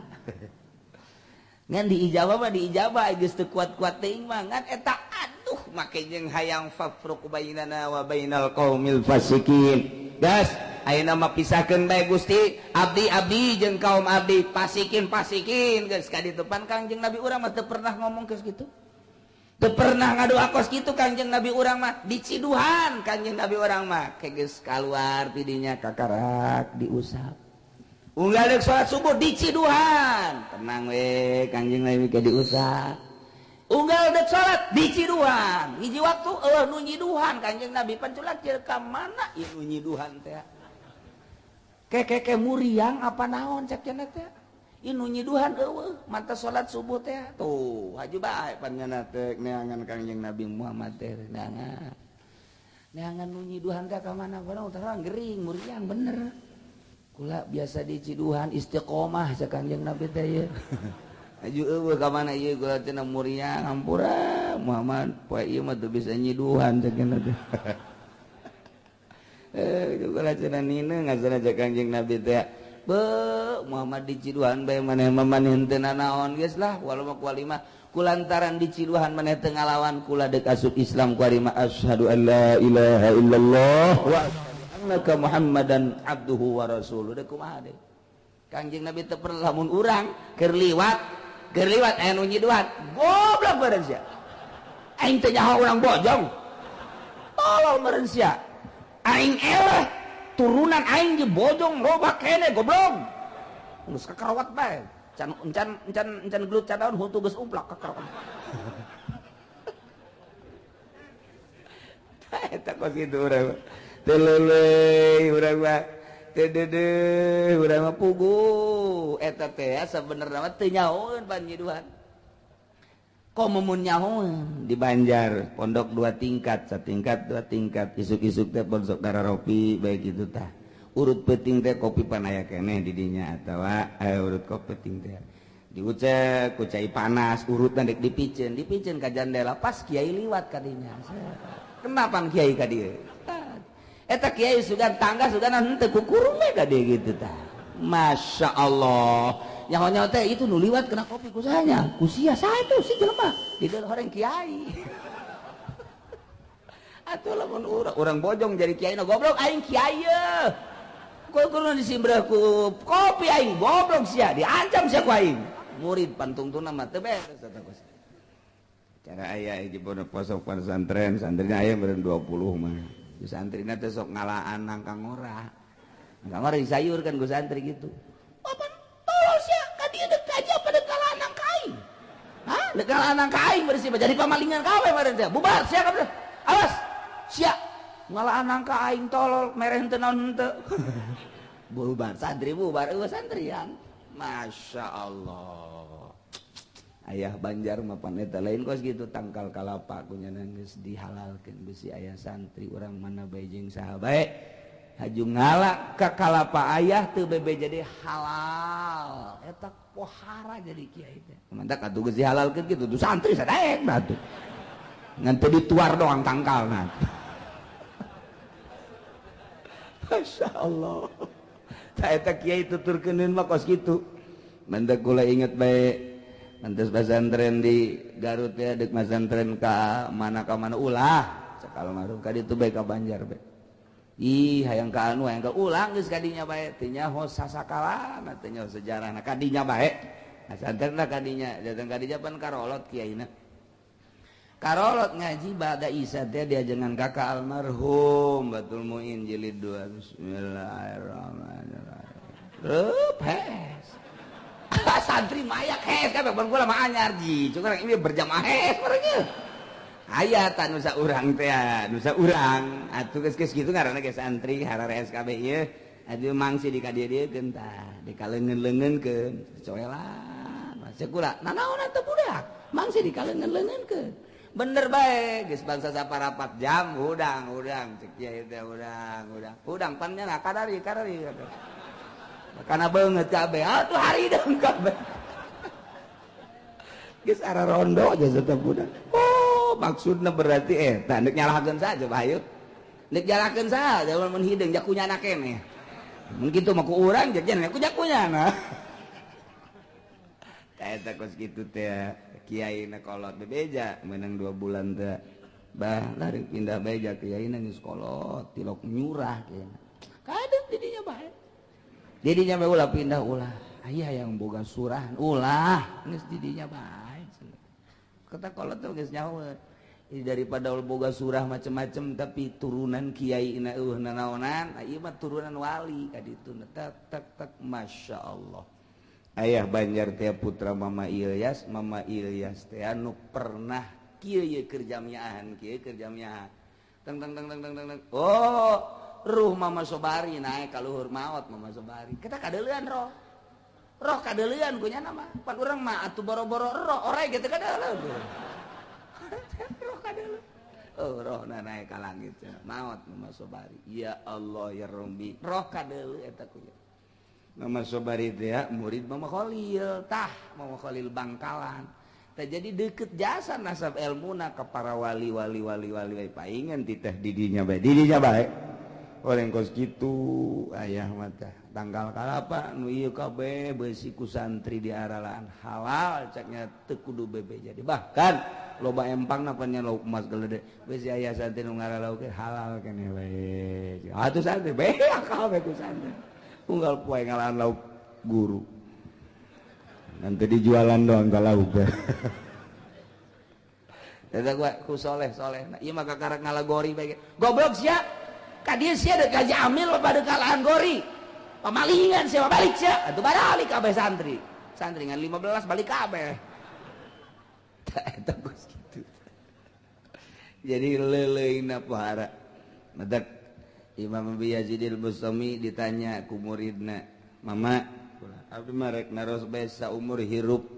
Ngan diijabah mah diijabah geus teu kuat-kuat teuing mah ngan eta aduh make jeung hayang fafruq bainana wa bainal qaumil fasikin. Gas ayeuna mah pisahkeun bae Gusti abdi jeung kaum abdi fasikin geus ka ditu pan Kangjeng Nabi urang mah teu pernah ngomong geus kitu. Teu pernah ngadoakos kitu Kangjeng Nabi urang mah diciduhan Kangjeng Nabi urang mah geus kaluar ti dinya kakarak diusap unggal deuk salat subuh diciduhan tenang we Kangjeng Nabi ke diusap unggal deuk salat diciduhan hiji waktu nu nyiduhan Kangjeng Nabi panculak keur ka mana ieu nu nyiduhan teh ke muriang apa naon cek cenah teh inu nyiduhan eueuh manta salat subuh teh tuh haji bae panjenengan teh neangan Kangjeng Nabi Muhammad teh neangan nu nyiduhan teh ka mana barang urang gering muriang bener kula biasa diciduhan istiqomah sa Kangjeng Nabi teh ye haji eueuh ka mana ieu kula teh muriang hampura Muhammad poe ieu mah teu bisa nyiduhan cek cenah teh kula cenah nina ngasana sa Kangjeng Nabi teh Muhammad diciduhan bae maneh maneh henteu naon geus lah walau mah kualima kulantaran diciduhan maneh teu ngalawan kula deuk asup Islam kualima asyhadu an la ilaha illallah wa annaka muhammadan abduhu wa rasuluh deuk kumaha deui Kangjeng Nabi teu pernah lamun urang keur liwat aya nu nyiduhan goblok beureun sia aing teh nyaho urang bojong tolol meureun sia aing eleh turunan aing ge bojong loba kene goblok geus kakarawat bae encan gelut cadaon hutu geus uplak kakarawat eta kos kitu urang teu leuleuy urang mah teu deudeuh urang mah pugu eta teh sabenerna mah teu nyahoeun pan nyiduhan komo mun nyahoeun di Banjar pondok 2 tingkat satingkat 2 tingkat isuk-isuk teh pondok Dararopi bae kitu tah urut peuting teh kopi pan aya keneh di dinya atawa urut kopi peuting teh diucek ku cai panas urutna dek dipikeun ka jandela pas kiai liwat ka dinya kenapa kiai ka dieu eta kiai sugan tangga sugan henteu kukurung we ka dieu kitu tah Masya Allah nyaho-nyaho teh itu nu liwat kena kopi ku sahanya ku sia saha itu si jelema di dalam orang kiai atuh lamun urang bojong jadi kiai na goblok aing kiai ye kudu disimbreh ku kopi aing goblok sia diancam sia ku aing murid pantungtuna mah teu beres eta kos cara aya hiji pondok pesantren santrina aya meureun 20 mah di santrina teh sok ngalaan nang kang ora disayurkan ku santri gitu papan tolol sia ka dieu deuk kaji apa deuk kalanang ka aing hah deuk kalanang ka aing bersih jadi pamalingan kawe meureun teh bubar sia ka awas sia ngalanang ka aing tolol mereh henteu naon henteu bubar santri bubar eueuh santrian Masya Allah ayah Banjar mah pan eta lain kos gitu tangkal kalapa kunyana geus dihalalkeun bisi aya santri urang mana bae jeung saha bae haju ngalak ka kalapa ayah teu bebe jadi halal eta pohara jadi kiai teh mantak atuh geus dihalalkeun kitu tuh santri sadaek da tuh ngan teu dituar doang tangkalna Masya Allah tah eta kiai tuturkeuneun mah kos kitu mantak kula inget bae mantes pesantren di Garut ya deuk pesantren ka mana ulah sakal maruh ka ditu bae ka Banjar bae ih hayang ka anu hayang ka ulang geus kadinya bae teu nyaho sasakalana teu nyaho sejarahna kadinya bae pesantrenna kadinya datang kadinya pan karolot kiaina karolot ngaji bada Isa teh diajengan kakak almarhum Batul Muin jilid 2 bismillahirrahmanirrahim reup hes santri mayak hes kabeh ban kula mah anyar ji cukup ini berjamaah hes barengnya aya ta nu saurang teh nu saurang atuh geus kitu ngaranna ge santri harare SKB ieu atuh mangsi di ka dieu-dieun tah dikaleungeun-leungeunkeun coelan masih kula nanaon atuh budak mangsi dikaleungeun-leungeunkeun bener bae geus bangsa saparapat jam udang cek kieu teh udang pan nya kadari karena banget kabeh atuh hari deung kabeh geus ara rondo aja tetep budak oh maksudna berarti eta nek nyalahkeun saja bae nek nyalahkeun saja mun hideung jakunyana keneh mun kitu mah ku urang jeung nya ku jakunyana eta kos kitu teh kiaina kolot bebeja menang 2 bulan teh bah lari pindah beja kiaina geus kolot tilok nyurah kiaina kadang didinya bae didinya bae ulah pindah ulah aya yang boga surahan ulah geus didinya bae kata kolot teh geus nyawa daripada boga surah macem-macem tapi turunan kiaina nanaonan ieu mah turunan wali ka ditu tek Masya Allah ayah Banjar teh putra Mama Ilyas teh anu pernah kieu keur jamiahan teng oh ruh Mama Sobari naik ka luhur maot Mama Sobari kita kadeuleuan roh kadeuleuan ku nya mah pan urang mah atuh boro-boro roh orek gitu kadeuleuan roh kadeuleuan oh roh naik ka langit maot Mama Sobari ya Allah ya Rabbi roh kadeuleuan eta ku Mama Sobari teh murid Mama Khalil Mama Khalil Bangkalan teh jadi deket jasa nasab ilmuna ka para wali paingan ti teh didinya bae orang kos kitu ayah mah teh tanggal kalapa nu ieu kabeh beusi ku santri diaralaan halal caknya teu kudu bebe jadi bahkan loba empangna pan nya lauk emas geledek beusi aya santri nu ngaralauk halal keneh bae atuh santri bae kabeh ku santri unggal poe ngalahan lauk guru nanti dijualan doang ka lauk eta gua ku soleh nah ieu mah kakarek ngalagori bae goblok sia ka dieu sia deuk Haji Amil pada kalahan gori pamalingan sia balik sia atuh balik kabeh santri ngan 15 balik kabeh eta geus kitu jadi leuleuna pahara madak Imam Abi Yazidil Bustami ditanya ku muridna mama abdi mah rek naros bae saumur hirup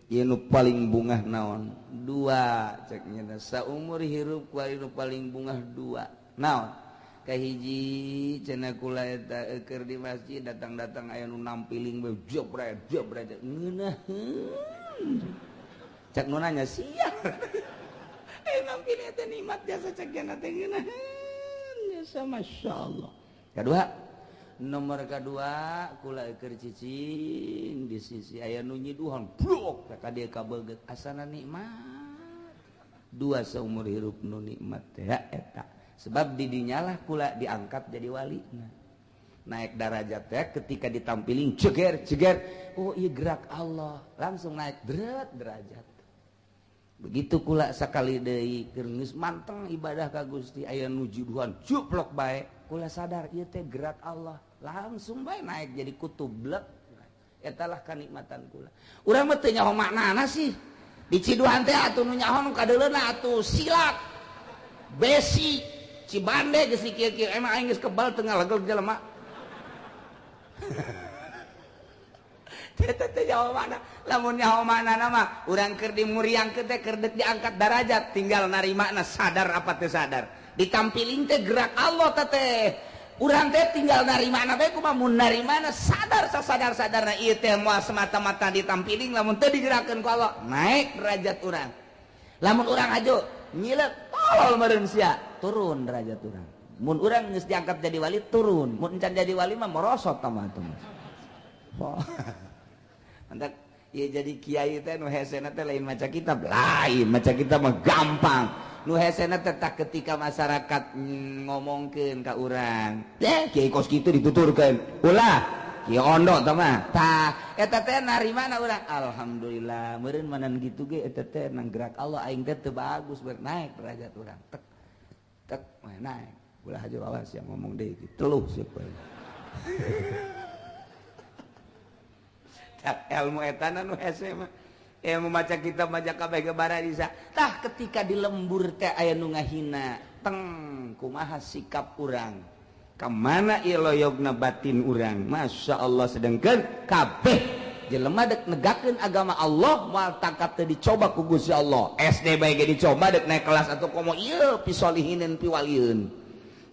ieu nu paling bungah naon 2 ceknya saumur hirup ku ari nu paling bungah 2 naon kahiji cenah kula eta keur di masjid datang aya nu nampiling bae jebret ngeunaheun cek nu nanya sia nampilin eta nikmat jasa cekna teh ngeunaheun Masya Allah nomor kedua kula keur cicing di sisi aya nu nyiduhan blok ka dieu kabeget asana nikmat 2 seumur hirup nu nikmat teh eta sebab didinya lah kula diangkat jadi walina naik derajat teh ketika ditampilin ceger oh iya gerak Allah langsung naik derajat begitu kula sakali deui keur geus manteng ibadah ka Gusti aya nu juduhan juplok bae kula sadar ieu teh gerak Allah langsung bae naik jadi kutub blek eta lah kanikmatan kula urang mah teu nyaho maknana sih di ciduhan teh atuh nu nyaho nu kadeuleuna atuh silat besi cibande geus kieu-kieu emang aing geus kebal teu ngalegel jelema teh nyaho mana lamun nyaho manana mah urang keur dimuriangkeun teh keur deuk diangkat derajat tinggal narimana sadar apa teu sadar ditampilin teh gerak Allah teh urang teh tinggal narimana bae kumaha mun narimana sadar sasadar-sadarna ieu teh moal semata-mata ditampilin lamun teu digerakeun ku Allah naik derajat urang lamun urang ajo nyileuk tolol meureun sia turun derajat urang mun urang geus diangkat jadi wali turun mun encan jadi wali mah merosot tah mah mantap ieu jadi kiai teh nu hesena teh lain maca kitab mah gampang nu hesena teh tak ketika masyarakat ngomongkeun ka urang teh kiai kos kitu dituturkeun ulah kiai ondo tah mah tah eta teh narimana urang alhamdulillah meureun manan kitu ge eta teh nang gerak Allah aing teh teu bagus ber naik derajat urang tek naik ulah aja awas yang ngomong deui teluh sieu ilmu etan anu hese mah maca kitab maca kabeh gebara bisa tah ketika di lembur teh aya nu ngahina teng kumaha sikap urang kamana ieu loyogna batin urang masya Allah sedengkeun kabeh jelema dek negakeun agama Allah moal takat teu dicoba ku Gusti Allah SD bae ge dicoba dek naik kelas atuh komo ieu pisolihinin piwalieun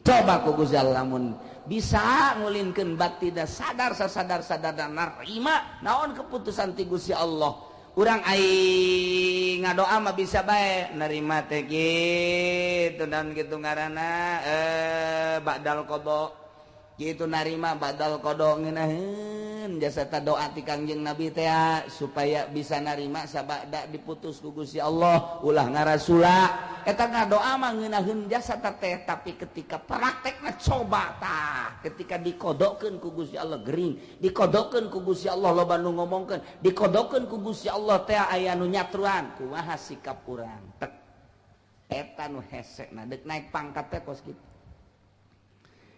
coba ku Gusti Allah lamun bisa ngulinkeun batina sadar sasadar-sadarna narima naon keputusan ti Gusti Allah urang aing ngadoa mah bisa bae narima teh kitu dan kitu ngaranna ba'dal qada kitu narima ba'dal qada ngeunaheun jasa ta doa ti Kangjeng Nabi teh supaya bisa narima sabada diputus ku Gusti Allah ulah ngarasula eta ngadoa mah ngeunaheun jasa ta teh tapi ketika praktekna coba tah ketika dikodokeun ku Gusti Allah gering dikodokeun ku Gusti Allah loba nu ngomongkeun dikodokeun ku Gusti Allah teh aya nu nyatruan kumaha sikap urang tek eta nu hese na deuk naik pangkat teh kos kitu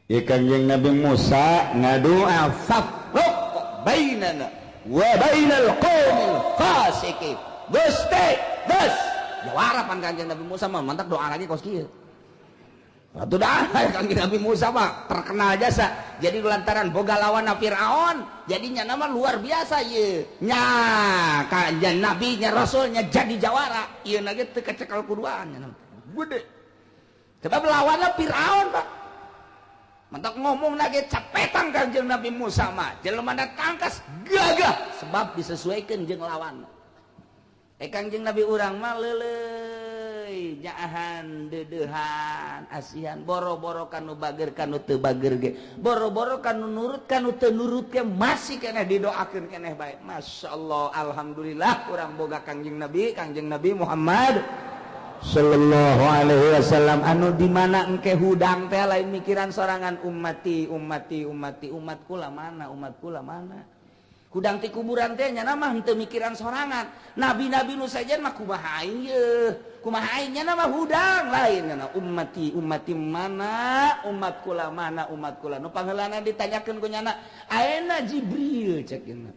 ya Kangjeng Nabi Musa ngadoa fafruq bainana wa bainal qaumil fasiqin Gusti bos jawara pan Kangjeng Nabi Musa mah mantap doa lagi kos kieu atuh dah Kangjeng Nabi Musa mah terkenal jasa jadi lantaran boga lawan Firaun jadinya nama luar biasa ieu nya Kangjeng Nabi nya Rasulnya jadi jawara ieu na ge teu kecekel kuduan nya gede sebab lawanna Firaun Pak mantap ngomong lagi capetan Kangjeng Nabi Musa mah jelema tangkas gagah sebab disesuaikan jeung lawan Kangjeng Nabi urang mah leuleuy nyaahan deudeuhan asihan boro-boro kanu bager kanu teu bager ge boro-boro kanu nurut kanu teu nurut ge masih keneh didoakeun keneh bae masyaallah alhamdulillah urang boga Kangjeng Nabi Muhammad sallallahu alaihi wasallam anu di mana engke hudang teh lain mikiran sorangan ummati umat kula mana hudang ti kuburan teh nya mah henteu mikiran sorangan nabi-nabi nu sajen mah kumaha aing nya mah hudang lain nya ummati mana umat kula nu pangeulana ditanyakeun ku nyana ayeuna Jibril cek cenah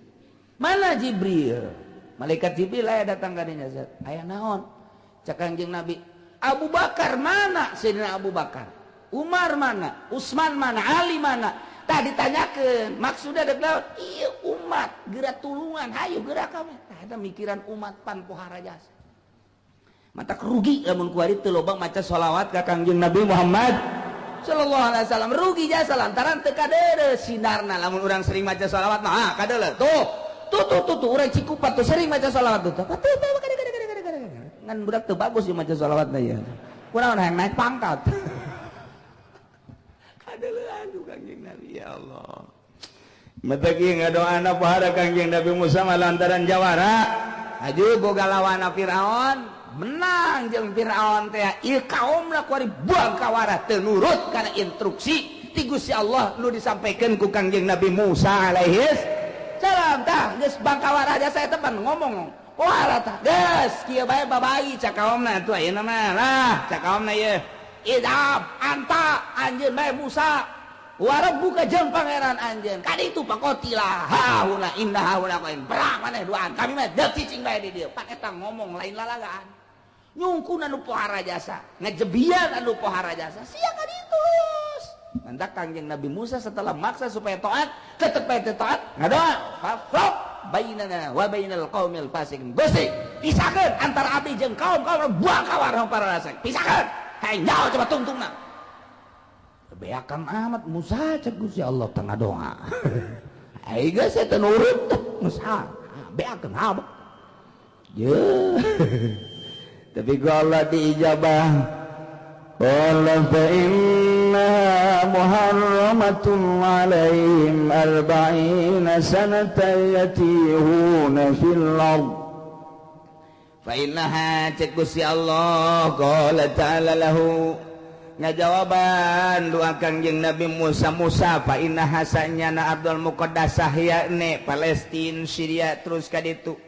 mana Jibril malaikat Jibril aya datang ka dinya aya naon Kangjeng Nabi Abu Bakar mana Sayyidina Abu Bakar Umar mana Utsman mana Ali mana tah ditanyakeun maksudna dek naon ieu umat geura tulungan hayu geura ka eta mikiran umat pan pohara jasa mata rugi lamun ku ari teu loba maca shalawat ka Kangjeng Nabi Muhammad sallallahu alaihi wasallam rugi jasa lantaran teu kadeureuh sinarna lamun urang sering maca shalawat mah kadeuleuh tuh urang Cikupa tuh sering maca shalawat tuh kan budak tuh bagus ya maca sholawatna ya kurang yang naik pangkat adalah aduh Kangjeng Nabi ya Allah metegi ngadoana pohara Kangjeng Nabi Musa lantaran jawara aju boga lawan Firaun menang jeung Firaun teh ieu kaumna kuari buang kawara teu nurut kana instruksi ti Gusti Allah nu disampaikeun ku Kangjeng Nabi Musa alaihi salam tah geus bangkawara aja saya tepan ngomong wah tah geus kieu bae babai cak kaomna atuh ayeuna mah lah cak kaomna ieu idab anta anjeun bae Musa warabbuka jeung pangeran anjeun kaditu pakotilah hauna inna hauna qain perang maneh duaan kami mah deuk cicing bae di dieu pan eta ngomong lain lalagaan nyungkun anu pohara jasa ngajebian anu pohara jasa sia kaditu mantak Kangjeng Nabi Musa setelah maksa supaya taat tetep bae taat ngadoa fafruq bainana wa bainal qaumil fasiqin Gusti pisahkeun antara abdi jeung kaum buang kawar para rasek pisahkeun hayang nyaho coba tungtungna beakan amat Musa cek Gusti Allah tengah doa ai geus eta nurut Musa beakan abah ye tapi ku Allah diijabah qala fa inna muharramatun alaihim 40 sanatan yatihuna fil ard fa innaha cek Gusti Allah qala ta'ala lahu ngajawaban doa Kangjeng Nabi Musa fa innaha sanyana Abdul Muqaddasah yakni Palestina Syria terus ka ditu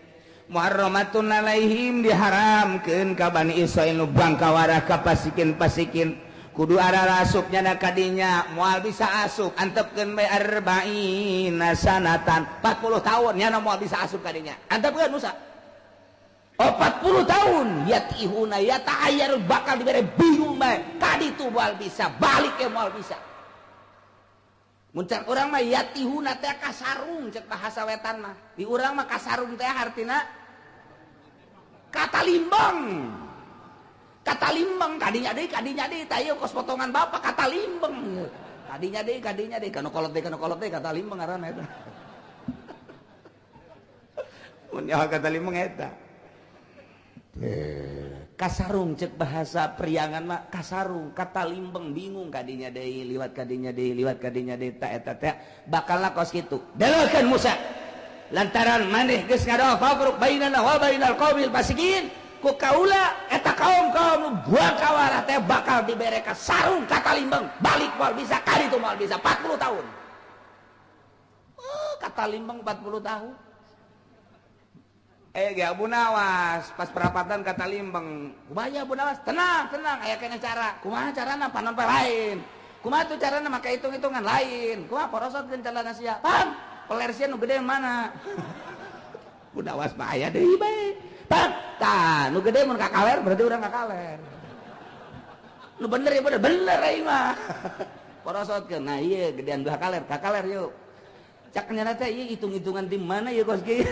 muharramatun alaihim diharamkeun ka Bani Israil nu bangkawarah ka pasikin kudu ada rasupnya na kadinya moal bisa asup antepkeun bae arba'ina sanatan 40 tahun nya moal bisa asup kadinya antepkeun Musa 40 tahun yatihuna yata'ayyar bakal dibere bingung bae kaditu moal bisa balik ke moal bisa muncak urang mah yatihuna teh kasarung cek bahasa wetan mah di urang mah kasarung teh artina kata limbang kadinya deui tayo kos potongan bapak kata limbang kadinya deui kana kolot deui kata limbang ngaranna eta mun nyawa kata limbang eta kasarung cek bahasa priangan mah kasarung kata limbang bingung kadinya deui liwat kadinya deui ta eta teh bakalna kos kitu dalekeun Musa lantaran maneh geus ngadoa fafruq bainana wa bainal qaumil fasikin ku kaula eta kaum nu buang kawarah teh bakal dibere ka sarung kata limbang balik moal bisa kali itu moal bisa 40 tahun kata limbang 40 tahun ge Abu Nawas pas perapatan kata limbang kumaha Abu Nawas tenang aya kena cara kumaha carana panon lain kumaha tuh carana make hitung-hitungan lain kumaha porosotkeun calana sia pam peler sia nu gede mana Abu Nawas mah aya deui bae pam tah nu gede mun kakaler berarti urang kakaler nu bener ya bener aing mah porosotkeun nah ieu gedean dua kakaler yuk cak nyana teh ieu hitung-hitungan di mana ya kos kieu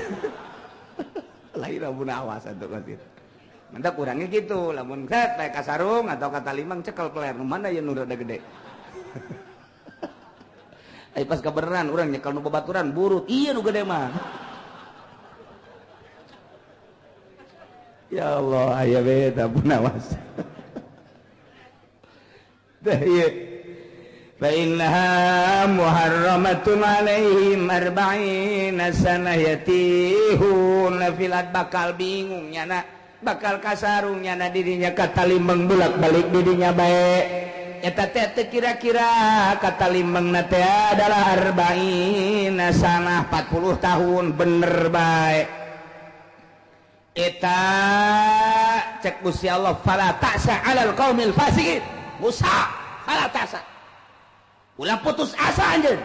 lain Abu Nawas atuh kos kieu mantap urangnya gitu lamun set bae kasarung atau kata limbang cekel peler nu mana ya nu rada gede ai pas kabeneran urang nyekel nu babaturan burut iya nu gede mah ya Allah aya beda Abu Nawas dah ieu fa innaha muharramatun alaihim arba'ina sanah yatihuna filat bakal bingung nyana bakal kasarung nyana dirinya kata limbang bolak-balik dirinya bae eta teh kira-kira kata limbang na teh adalah arba'ina sanah 40 tahun bener bae eta cek Gusti Allah fala ta'sa 'alal qaumil fasiqin Musa fala ta'sa ulah putus asa anjeun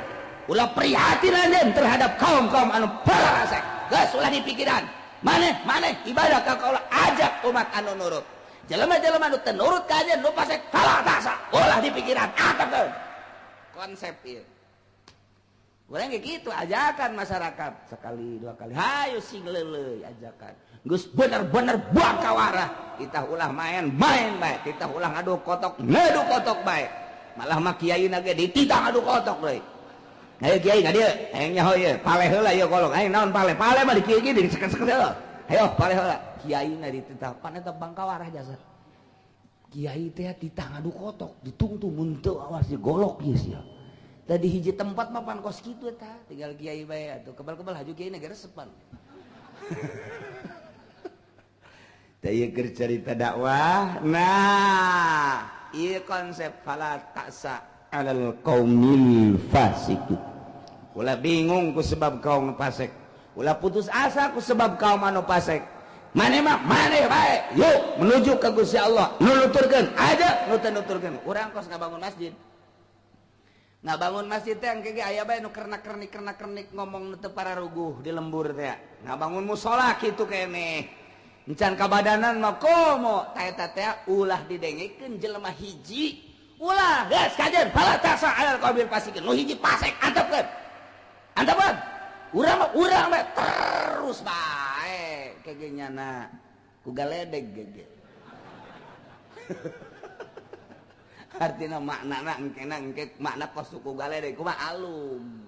ulah prihatin anjeun terhadap kaum-kaum anu parasek geus ulah dipikiran maneh ibadah ka kaula ajak umat anu nurut jelema-jelema anu teu nurut ka anjeun nu fasik fala ta'sa ulah dipikiran atapkeun konsep ieu urang ge kitu ajakan masyarakat sekali dua kali hayu sing leuleuy ajakan geus bener-bener buang kawarah kita ulah main bae kita ulah ngadu kotok bae malah mah kiai ge dititang ngadu kotok deui ayo kiai ka dieu hayang nyaho ieu paleh heula ieu kolong ayo naon paleh mah di kiai ge diseket-seket heula ayo paleh heula kiai na dititang pan eta bang kawarah jasa kiai teh ditang ngadu kotok ditungtung mun teu awas digolok ieu sia tadi hiji tempat mah pan kos kitu eta tinggal kiai bae atuh kebal-kebal haju kiai na ge resepan teu keur cerita dakwah nah ieu konsep fala ta'sa 'alal qaumil fasiqin ulah bingung ku sebab kaum fasik ulah putus asa ku sebab kaum anu fasik maneh bae yuk menuju ka Gusti Allah nu nuturkeun aja nu teu nuturkeun urang kos ngabangun masjid teh engke ge aya bae nu kernak-kernik ngomong teu pararuguh di lembur teh ngabangun mushola kitu keneh encan kabadanan mah komo ta eta teh ulah didengekeun jelema hiji ulah geus kajen fala ta'sa 'alal qaumil fasiqin nu hiji fasik antepkeun urang mah terus bae kegenya ku galedeg ge artina maknana engke makna kos ku galedeg kumaha alum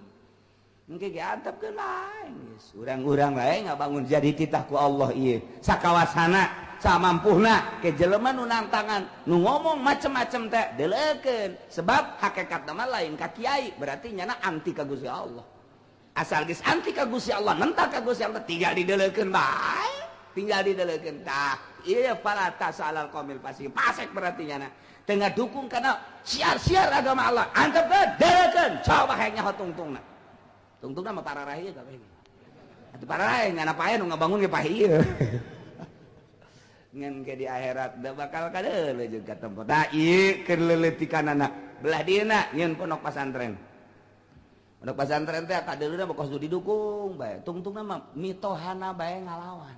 engke ge antepkeun lain geus urang-urang bae ngabangun jadi titah ku Allah ieu sakawasana samampuhna ke jelema nu nangtangan nu ngomong macem-macem teh deleukeun sebab hakikatna mah lain ka kiai berarti nyana anti ka Gusti Allah asal geus anti ka Gusti Allah nentak ka Gusti Allah tinggal dideleukeun bae tah ieu fala ta'sa 'alal qaumil fasiqin fasik berarti nyana teu ngadukung kana siar-siar agama Allah antepkeun deleukeun coba hayang nyaho tungtungna mah pararah ieu kabeh atuh pararah nyana pae nu ngabangun ge pae ieu ngan ke di akhirat da bakal kadeuleu juga tempat da ieu keur leuleutikannana belah dieuna nyeun pondok pesantren teh kadeuleuna bakos du didukung bae tungtungna mah mitohana bae ngalawan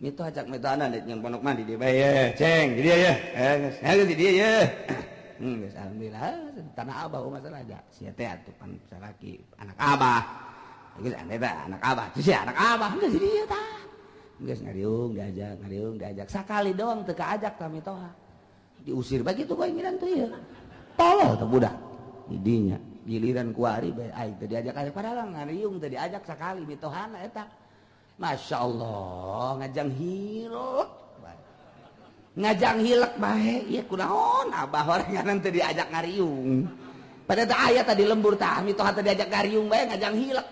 mitoh ajak mitohana nyeun pondok mah di dieu bae ye ceng di dieu ye geus di dieu ye geus alhamdulillah tanah abah masalah aja sia teh atuh pan salaki anak abah geus ane teh anak abah teh sia anak abah geus di dieu tah geus ngariung diajak sakali doang teu kaajak ka mitoha diusir begitu ku inginan tuh ya tolol tuh budak didinya giliran kuari bae aing teu diajak padahal ngariung teu diajak sakali mitohana eta masyaallah ngajang hilek bae ieu kunaon abah orangan teu diajak ngariung padahal teh aya tadi lembur tah mitoha teu diajak ngariung bae ngajang hilek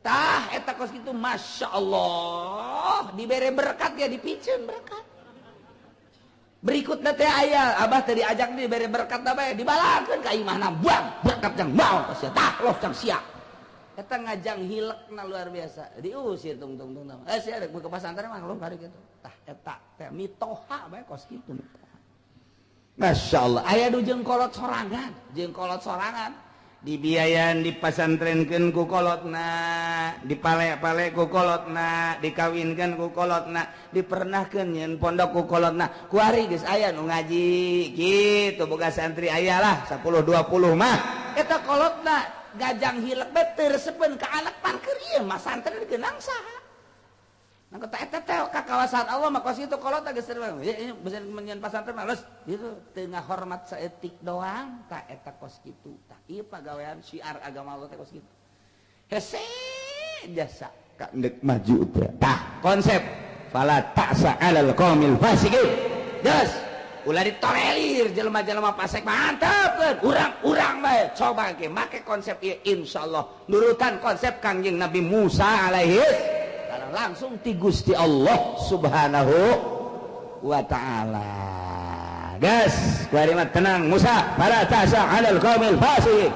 tah eta kos kitu masyaallah dibere berkat ya dipicen berkat berikutna teh aya abah teh diajak dibere berkat da bae dibalakeun ka imahna buang berkat jang mau sia tah los jang sia eta ngajang hilekna luar biasa diusir tung sia rek ke pasantren mah belum kari kitu tah eta teh mitoha bae kos kitu masyaallah aya du jeung kolot sorangan dibiayan dipasantrenkeun ku kolotna dipale-pale ku kolotna dikawinkeun ku kolotna dipernahkeun nyeun pondok ku kolotna kuari geus aya nu ngaji kitu boga santri aya lah 10 20 mah eta kolotna gajang hilek bae teu resepkeun ka anak parkeur ieu mah santri digeunang saha nang eta teh ka kawasan Allah mah kos kitu kolotna geus beus menyeun pasantren mah gitu teu ngahormat saeutik doang tah eta kos kitu tah ieu pagawean syiar agama Allah teh kos kitu hese jasa ka endek maju teh tah konsep fala ta'sa 'alal qaumil fasiqin geus ulah ditolerir jelema-jelema fasik mantap urang bae coba ge make konsep ieu insyaallah nurutan konsep Kangjeng Nabi Musa alaihi langsung ti Gusti Allah subhanahu wa ta'ala gas kuari mah tenang Musa fala ta'sa 'alal qaumil fasiqin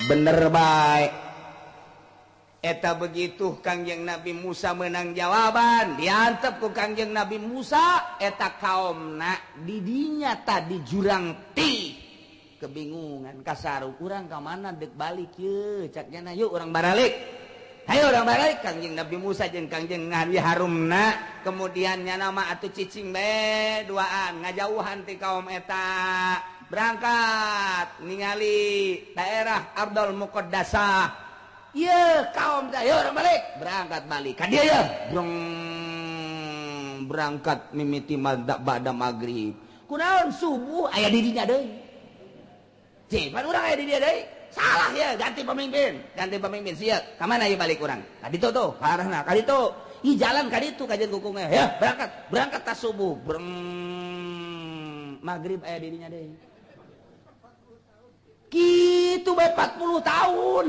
bener bae eta begitu Kangjeng Nabi Musa menang jawaban diantep ku Kangjeng Nabi Musa eta kaumna didinya tadi jurang ti kebingungan kasaru urang ka mana dek balik ye caknya yuk urang baralik ayo orang balik Kangjeng Nabi Musa jeung Kangjeng Nabi Harumna kemudian nya nama atuh cicing bae duaan ngajauhan ti kaum eta berangkat ningali daerah Ardul Muqaddasah ieu kaum teh ayo orang balik berangkat balik ka dieu ya berangkat mimiti ba'da magrib kunaon subuh aya di dinya deui cing pan urang aya di dieu deui salah ya ganti pemimpin siap kemana ya balik kurang kaditu tuh parahna kaditu ih jalan kaditu kajian kukungnya ya berangkat tas subuh maghrib aya dirinya deh gitu bae 40 tahun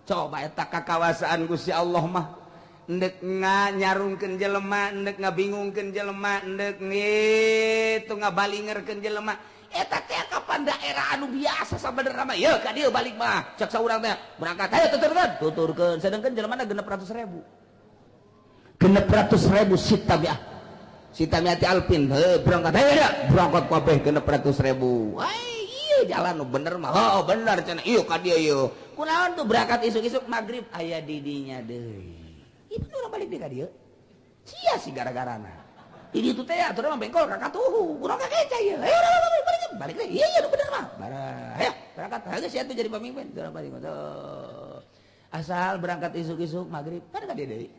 coba eta kakawasaan Gusti Allah mah endek nyarungkeun jelema endek ngabingungkeun jelema endek ngitu ngabalingerkeun jelema eta teh kapan daerah anu biasa sabenerna mah ye ka dieu balik mah cek saurang teh berangkat ayo tuturkeun sedengkeun jelemana 600.000 sitamiati alpin berangkat ayo da berangkat kabeh 600.000 wah ieu jalan nu bener mah oh bener cenah ieu ka dieu ieu kunaon tuh berangkat isuk-isuk magrib aya di dinya deui ieu urang balik deui ka dieu sia si gara-garana ini itu teh aturan mah bengkol kakak tuh kurang kakeca ya ayo balik deh iya bener mah ayo berangkat aja sih jadi pemimpin balik asal berangkat isuk-isuk maghrib pada dia deui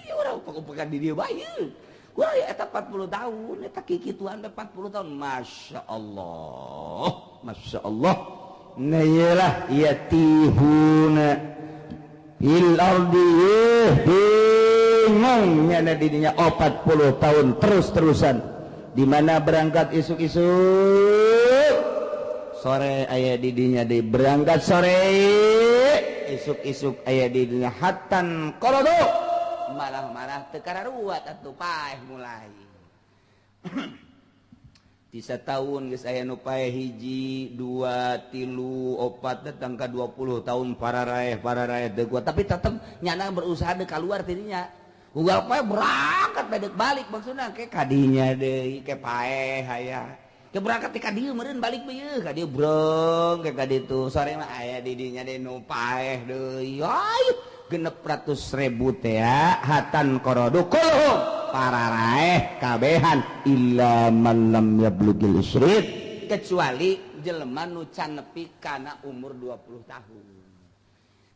ini orang pekan di dia bayi kurang ya eta 40 tahun eta kikituan 40 tahun Masya Allah nah iyalah yatihuna fil ardi bingungnya didinya 40 tahun terus-terusan di mana berangkat isuk-isuk sore aya didinya di berangkat sore isuk-isuk aya didinya hatan qorodo malah teu kararuat atuh paeh mulai Tisa tahun geus aya nu paeh 1 2 3 4 datang ka 20 tahun para raeh teu kuat tapi tetep nyana berusaha deu kaluar tidinya. Unggal paeh berangkat bedek balik maksudna ke kadinya deui ke paeh aya. Ke berangkat ti ka dieu meureun balik beuh ka dieu breng ke ka ditu sore mah aya di dinya deui nu paeh deui. Ayo 600.000 teh ya hatan qorodu kulhum para raeh kabehan illa man lam yablugil isrid kecuali jelema nu can nepi kana umur 20 tahun.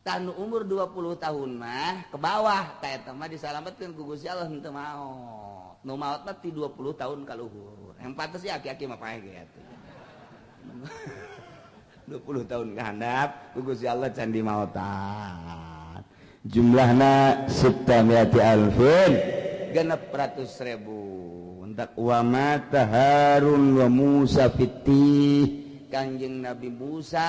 Tah nu umur 20 tahun mah ke bawah tah eta mah disalametkeun ku Gusti Allah henteu maot. Nu maot mah ti 20 tahun ka luhur. Yang pantes ya aki-aki mah paeh ge atuh. 20 tahun ka handap ku Gusti Allah can dimaotan. Jumlahna 600.000 600.000 untuk wa mata Harun wa Musa fitih Kangjeng Nabi Musa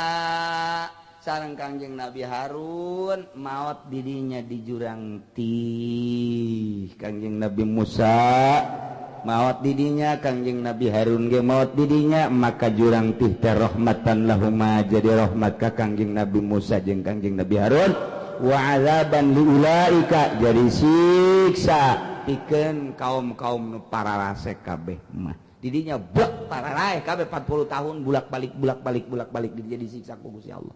sareng Kangjeng Nabi Harun maot didinya di jurang tih. Kangjeng Nabi Musa maot didinya, Kangjeng Nabi Harun ge maot didinya, maka jurang tih teh rahmatan lahuma jadi rahmat ka Kangjeng Nabi Musa jeung Kangjeng Nabi Harun wa azaban liulaika jadi siksa pikeun kaum-kaum nu pararase kabeh mah didinya blek pararae kabeh 40 tahun bulak-balik jadi disiksa ku Gusti Allah.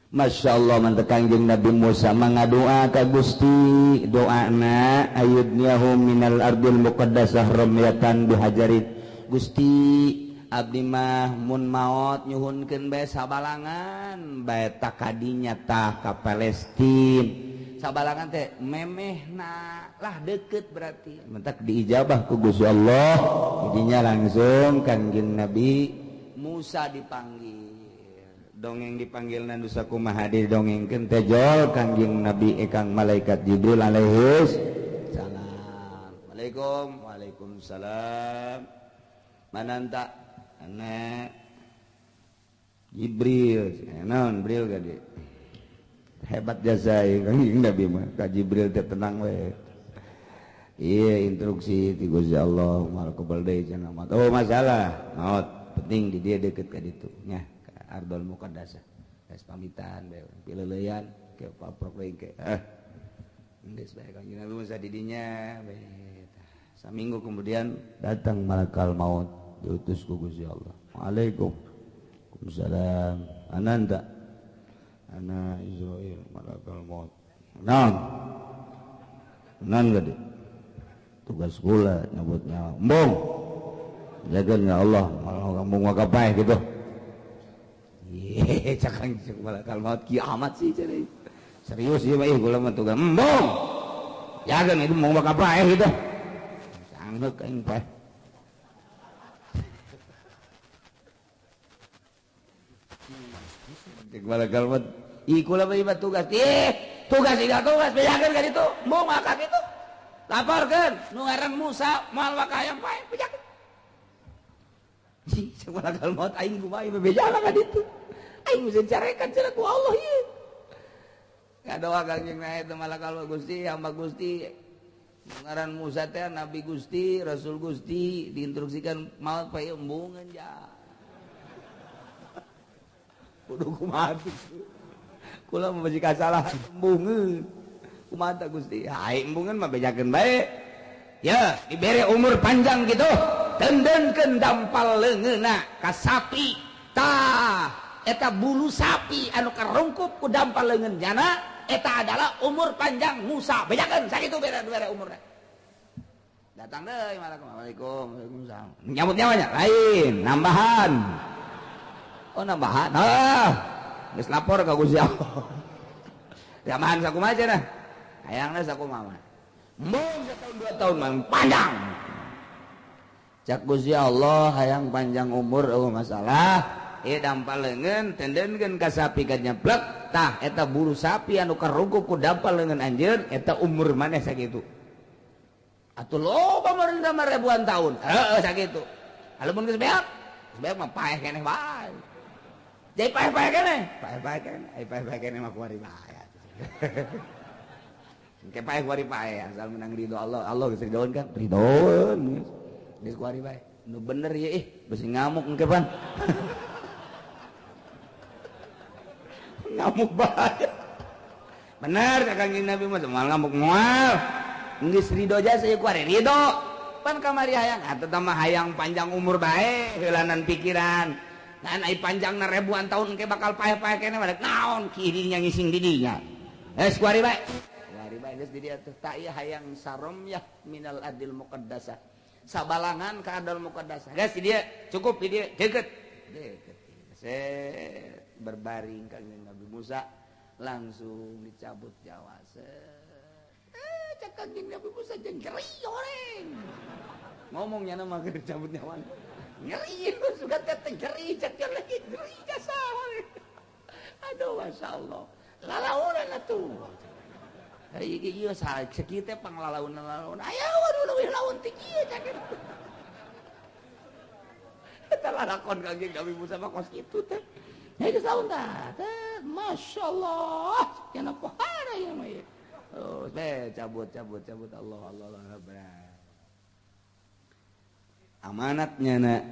Masya Allah mantep Kangjeng Nabi Musa mangadoa ka Gusti doana ayudniyahum minal ardil muqaddasah ramyatan bihajarit Gusti abdi mah mun maot nyuhunkeun bae sabalangan bae ta kadinya tah ka Palestina sabalangan teh memehna lah deket berarti mentak diijabah ku Gusti Allah jadinya langsung Kangjeng Nabi Musa dipanggil dongeng dipanggilna dusa kumaha didongengkeun teh jol Kangjeng Nabi ekang malaikat Jibril alaihi salam. Assalamualaikum. Waalaikumsalam. Mananta anak Jibril naon Jibril gade hebat jasa Kangjeng Nabi mah ka Jibril teh tenang we. Iya instruksi ti Gusti Allah mal kubal deui cenah mah. Oh masalah maot penting di dia deket ka ditu nya ka Ardul Muqaddasah. Geus pamitan bae pileuleyan ke paprok deui ke. Geus bae Kangjeng Nabi Musa di dinya bae. Saminggu kemudian datang malakal maut diutus ku Gusti Allah. Waalaikumsalam. Ananda ana Israil malakal maut naon gede tugas kula nyebutnya embung jagain ya Allah malah kampung wakapai gitu iya cakang malakal maut kiamat sih jadi serius ya baik kula mah tugas embung jagain itu mau wakapai gitu sanggeuk aing paeh malakal maut ikula bari tugas tugas bejakeun ka ditu mung maka kitu laporkeun nu ngaran Musa moal wakayam pae bejakeun cing malakal maut aing kumaha bebejakeun ka ditu aing mesti carekan cenah ku Allah ieu ngadoa Kangjeng eta malakal maut Gusti hamba Gusti ngaran Musa teh nabi Gusti rasul Gusti diinstruksikan maot pae embungeun ja kudu kumaha kula memberi kesalahan embungeun kumaha Gusti hae embungeun mah bejakeun bae ya dibere umur panjang gitu tendenkeun dampal leungeunna ka sapi tah eta bulu sapi anu karungkup ku dampal leungeun jana eta adalah umur panjang Musa bejakeun sakitu bere umurna datang deui Waalaikumsalam nyambut nyawanya lain nambahan oh nambahan geus lapor ka Gusti Allah. Tambahan sakumaha cenah? Hayangna sakumaha mah. Mung setahun 2 tahun mah panjang. Cak Gusti Allah hayang panjang umur eueuh masalah. Ieu dampal leungeun tendenkeun ka sapi ka nyeplek tah eta bulu sapi anu karungkup ku dampal leungeun anjeun eta umur maneh sakitu. Atuh loba meureuh mah ribuan tahun. Heeh sakitu. Lamun geus beak mah paeh keneh bae. Jadi paeh-paeh kene mah kuari paeh. Ke paeh kuari paeh asal menang ridho Allah. Allah geus ridhoeun kan? Ridhoeun. Geus kuari paeh. nu bener ya besi ngamuk engke pan. Ngamuk bahaya. Bener ka Kangjeng Nabi mah moal ngamuk moal. Geus ridho jasa ieu kuari ridho. Pan kamari hayang atuh tah mah hayang panjang umur bae heulanan pikiran. Ngan ai panjangna ribuan tahun engke bakal paeh-paeh kene balik naon kidinya ngising di dinya. Kuari bae. Kuari bae geus di dieu teh ta ieu hayang saromyah minal adil muqaddasah. Sabalangan ka adil muqaddasah. Geus di dieu cukup di dieu deukeut. Set berbaring Kangjeng Nabi Musa langsung dicabut nyawa. Cak Kangjeng Nabi Musa jeung ngeri oreng. Ngomongnya nama keur dicabut nyawa. Ngeri sudah teteh ngeri cak lagi ngeri jasa. Aduh masyaallah. Lalaunan atuh. Hari ieu sakieu teh panglalaun. Aya waduh leuwih laun ti kieu cak. Eta lalakon Kangjeng Nabi Musa mah kos kitu teh. Nya geus laun tah. Masyaallah. Cenah pohara ieu mah ieu. Oh, cabut Allah Akbar. Amanatnya nak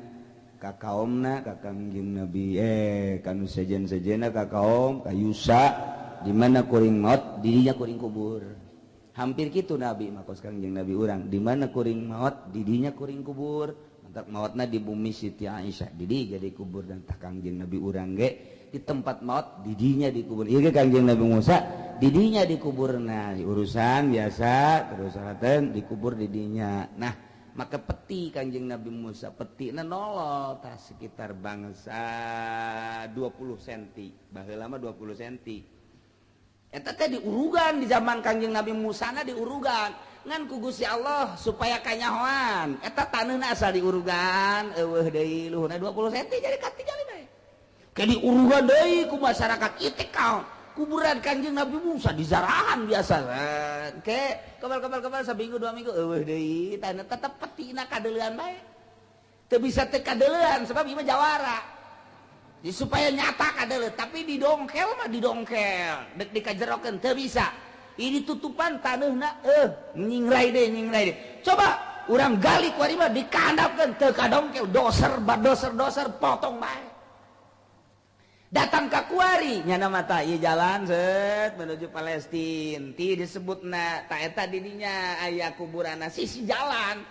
ka kaumna ka Kangjeng Nabi kanu sejen-sejena ka kaum ka Yusa di mana kuring maut didinya kuring kubur. Hampir kitu Nabi makos Kangjeng Nabi urang di mana kuring maut didinya kuring kubur. Mantak mautna di bumi Siti Aisyah didi jadi kubur dan tah Kangjeng Nabi urang ge di tempat maut didinya dikubur. Ieu ge Kangjeng Nabi Musa didinya dikuburna urusan biasa terus raten dikubur didinya. Nah maka peti Kangjeng Nabi Musa petina nolol tah sekitar bangsa 20 cm baheula mah 20 cm eta teh diurugan di zaman Kangjeng Nabi Musa na diurugan ngan ku Gusti Allah supaya kanyahoan eta taneuna asal diurugan eueuh deui luhurna 20 cm jadi katingali bae ke diurugan deui ku masyarakat ieu teh kuburan Kangjeng Nabi Musa di zarahan biasa ke kebal saminggu 2 minggu eueuh deui tah tetep petina kadeuleuan bae teu bisa teh kadeuleuan sebab ieu mah jawara jadi supaya nyata kadeuleu tapi didongkel mah didongkel dek dikajerokeun teu bisa ini tutupan taneuhna nyingrai deui coba urang gali kuari mah dikandapkeun teu kadongkel doser potong bae datang ke kuari nyana mata ieu jalan set menuju Palestina ti disebutna ta eta didinya aya kuburanna sisi jalan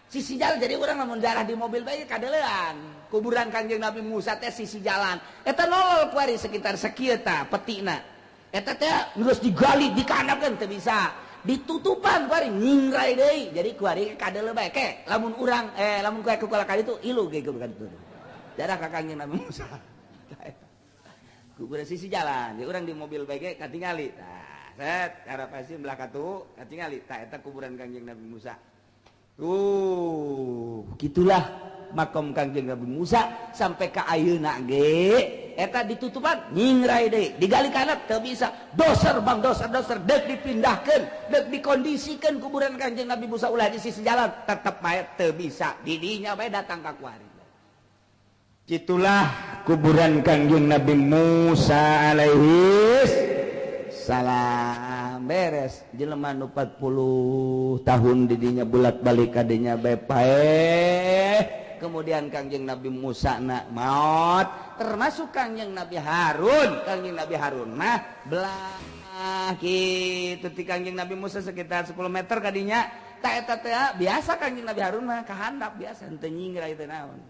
jadi urang lamun jarah di mobil bae kadeuleuan kuburan Kangjeng Nabi Musa teh sisi jalan eta nolol kuari sekitar sakieu tah petina eta teh geus digali dikandapkeun teu bisa ditutupan kuari nyingrai deui jadi kuari kadeuleu bae ke lamun urang lamun kuek kala kali itu ilu ge kuburan itu jarah ka Kangjeng Nabi Musa kuburan sisi jalan jadi orang di mobil baik katingali nah set cara pasti belah katu katingali tak eta kuburan Kangjeng Nabi Musa gitulah makom Kangjeng Nabi Musa sampai ke ayeuna ge eta ditutupan nyingrai deui digali kana teu bisa doser dek dipindahkeun dek dikondisikeun kuburan Kangjeng Nabi Musa ulah di sisi jalan tetep bae teu bisa didinya bae datang ka kuari. Itulah kuburan Kangjeng Nabi Musa alaihi salam beres jelema nu 40 tahun didinya bulat balik kadinya bae paeh kemudian Kangjeng Nabi Musa na maut termasuk Kangjeng Nabi Harun mah belah kitu ti Kangjeng Nabi Musa sekitar 10 meter kadinya ta eta teh biasa Kangjeng Nabi Harun mah kahandap biasa henteu nyingrai teh naon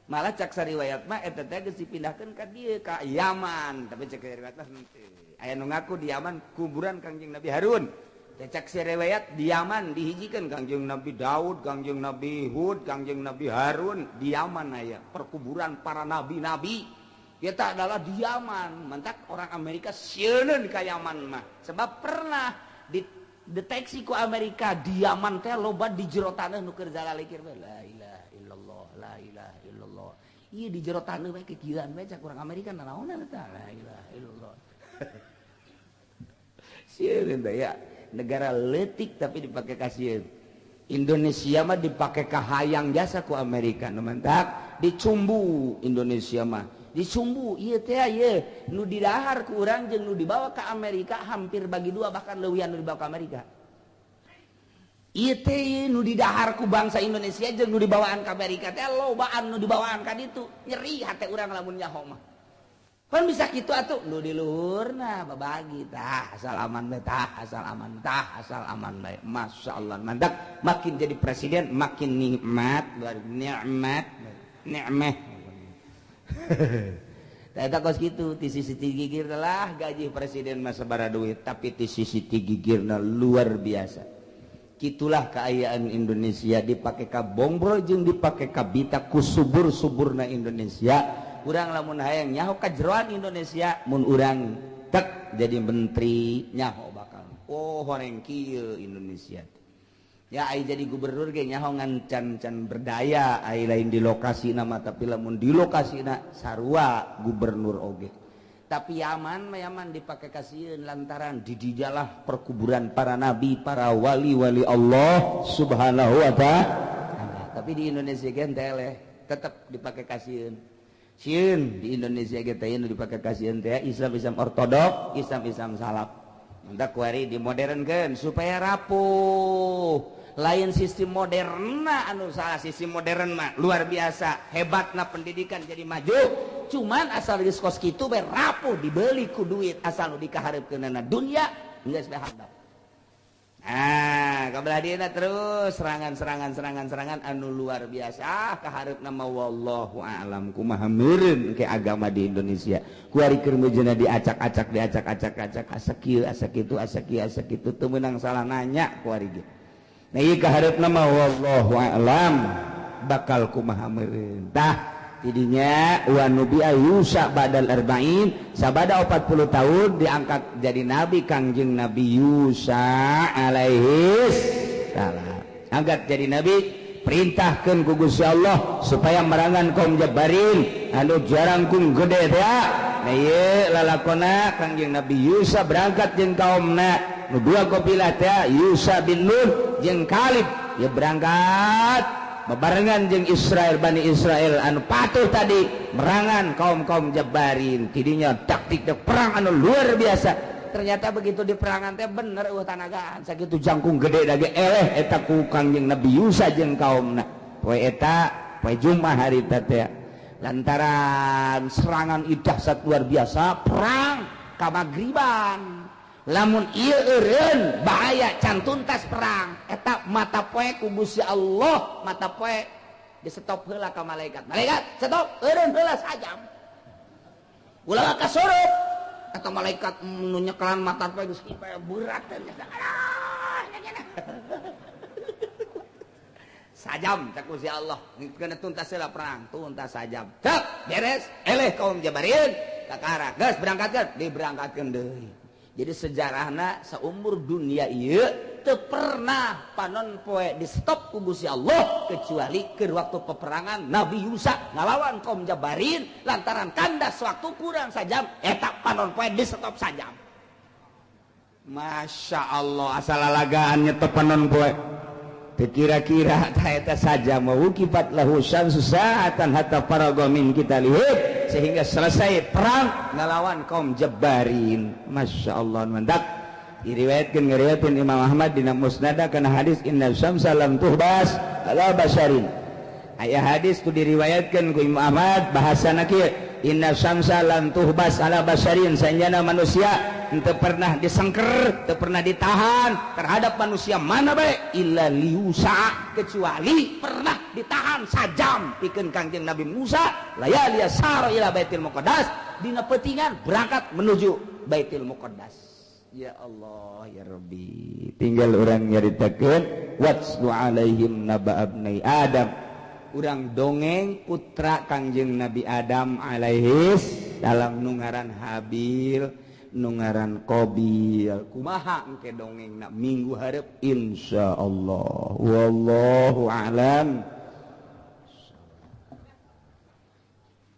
malah cak sariwayat mah eta teh geus dipindahkeun ka dieu ka Yaman tapi cak sariwayat mah henteu aya nu ngaku di Yaman kuburan Kangjeng Nabi Harun teh cak sariwayat di Yaman dihijikeun Kangjeng Nabi Daud Kangjeng Nabi Hud Kangjeng Nabi Harun di Yaman aya perkuburan para nabi-nabi eta adalah di Yaman mentak orang Amerika sieun ka Yaman mah sebab pernah dideteksi ku Amerika di Yaman teh loba di jero taneuh nu keur zalalikir la ilaha illallah la ilaha illallah ieu di jero taneuh bae kekieuan bae cak urang Amerika nanaonan eta la ilaha illallah sieun teh ya negara leutik tapi dipake ka sieun Indonesia mah dipake ka hayang jasa ku Amerika nu mantak dicumbu Indonesia mah dicumbu ieu teh ieu nu didahar ku urang jeung nu dibawa ka Amerika hampir bagi dua bahkan leuwihan nu dibawa ka Amerika nu didaharku bangsa Indonesia jeung nu dibawaan ka Amerika teh lobaan nu dibawaan ka ditu nyeri hate urang lamun nyaho mah pan bisa kitu atuh nu di luhurna babagi tah asal aman bae asal aman bae masyaallah mandak makin jadi presiden makin nikmat luar nikmat eta kos kitu ti sisi gigirna lah gaji presiden mah sabaraha duit tapi ti sisi gigirna luar biasa. Itulah keayaan Indonesia dipakai ka bongbro jeung dipakai ka bita ku subur-suburna Indonesia. Urang lamun hayang nyaho ka jeroan Indonesia mun urang tek jadi menteri nyaho bakal. Oh horeng kieu Indonesia. Ya ai jadi gubernur ge nyaho ngan can berdaya ai lain di lokasi nama tapi lamun di lokasina sarua gubernur oge. Tapi Yaman dipakai kasieun lantaran di dijalah perkuburan para nabi, para wali-wali Allah Subhanahu wa ta'ala. Tapi di Indonesia gen teh tetap dipakai kasieun. Sieun di Indonesia ge teh dipakai kasieun teh Islam ortodok, Islam salaf. Manta kuari dimodernkeun supaya rapuh. Lain sistem modern anu salah sistem modern mah luar biasa hebatna pendidikan jadi maju cuman asal geus kos kitu bae rapuh dibeli ku duit asal nu dikaharepkeunna dunya geus bae handap. Kabelah dieuna terus serangan anu luar biasa kaharepna mah wallahu a'lam kumaha meureun ke agama di Indonesia kuari keur meujeuna diacak-acak asa kieu asa kitu teu meunang salah nanya kuari ge. Nah ieu kaharepna mah wallahu a'lam bakal kumaha meureun tah tidinya wa nubi'a Yusa badal arba'in sabada 40 tahun diangkat jadi nabi Kangjeng Nabi Yusa alaihi salam angkat jadi nabi perintahkeun ku Gusti Allah supaya merangan kaum Jabarin anu jarangkung gede teh nah ieu lalakonna Kangjeng Nabi Yusa berangkat jeung kaumna nu dua kabilah teh Yusa bin Nun jeung Kalib ya berangkat bebarengan jeung Bani Israel anu patuh tadi merangan kaum Jabarin tidinya taktik perang anu luar biasa ternyata begitu di perangan teh bener tanagaan sakitu jangkung gede dage eleh eta ku Kangjeng Nabi Yusa jeung kaumna poe eta poe Jumat hari teh lantaran serangan dahsyat luar biasa perang ka magriban lamun ieu eureun bahaya can tuntas perang eta mata poe ku Gusti Allah mata poe disetop heula ka malaikat stop eureun heula sajam ulah kasurup eta malaikat nu nyekelan mata poe geus kieu berat sajam cak Gusti Allah kena tuntas heula perang tuntas sajam cek beres eleh kaum Jabarin kakara geus berangkatkeun diberangkatkeun deui. Jadi sejarahna seumur dunia ieu teu pernah panon poe di stop ku Gusti Allah kecuali ke waktu peperangan Nabi Yusa ngalawan kaum Jabarin lantaran kandas waktu kurang sajam eta panon poe di stop sajam. Masya Allah asal lalagaan nyetop panon poe teu kira-kira eta sajam wukibat lahu syamsu sa'atan hatta faragha min qitalihim sehingga selesai perang ngalawan kaum Jabarin. Masya Allah mandak diriwayatkan ngeriwayatin Imam Ahmad dina musnada kana hadis inna syamsa lam tuhbas ala basharin aya hadis tu diriwayatkan ku Imam Ahmad bahasana kieu inna syamsa lam tuhbas ala basharin sanjana manusia teu pernah disengker teu pernah ditahan terhadap manusia mana bae illa liusa kecuali pernah ditahan sajam pikeun Kangjeng Nabi Musa layali sar ila Baitul Muqaddas dina peutingan berangkat menuju Baitul Muqaddas. Ya Allah ya Rabbi tinggal urang nyaritakeun watslu alaihim naba abnai Adam urang dongeng putra Kangjeng Nabi Adam alaihi dalam nungaran Habil nungaran Qabil kumaha engke dongengna minggu hareup insyaallah wallahu a'lam.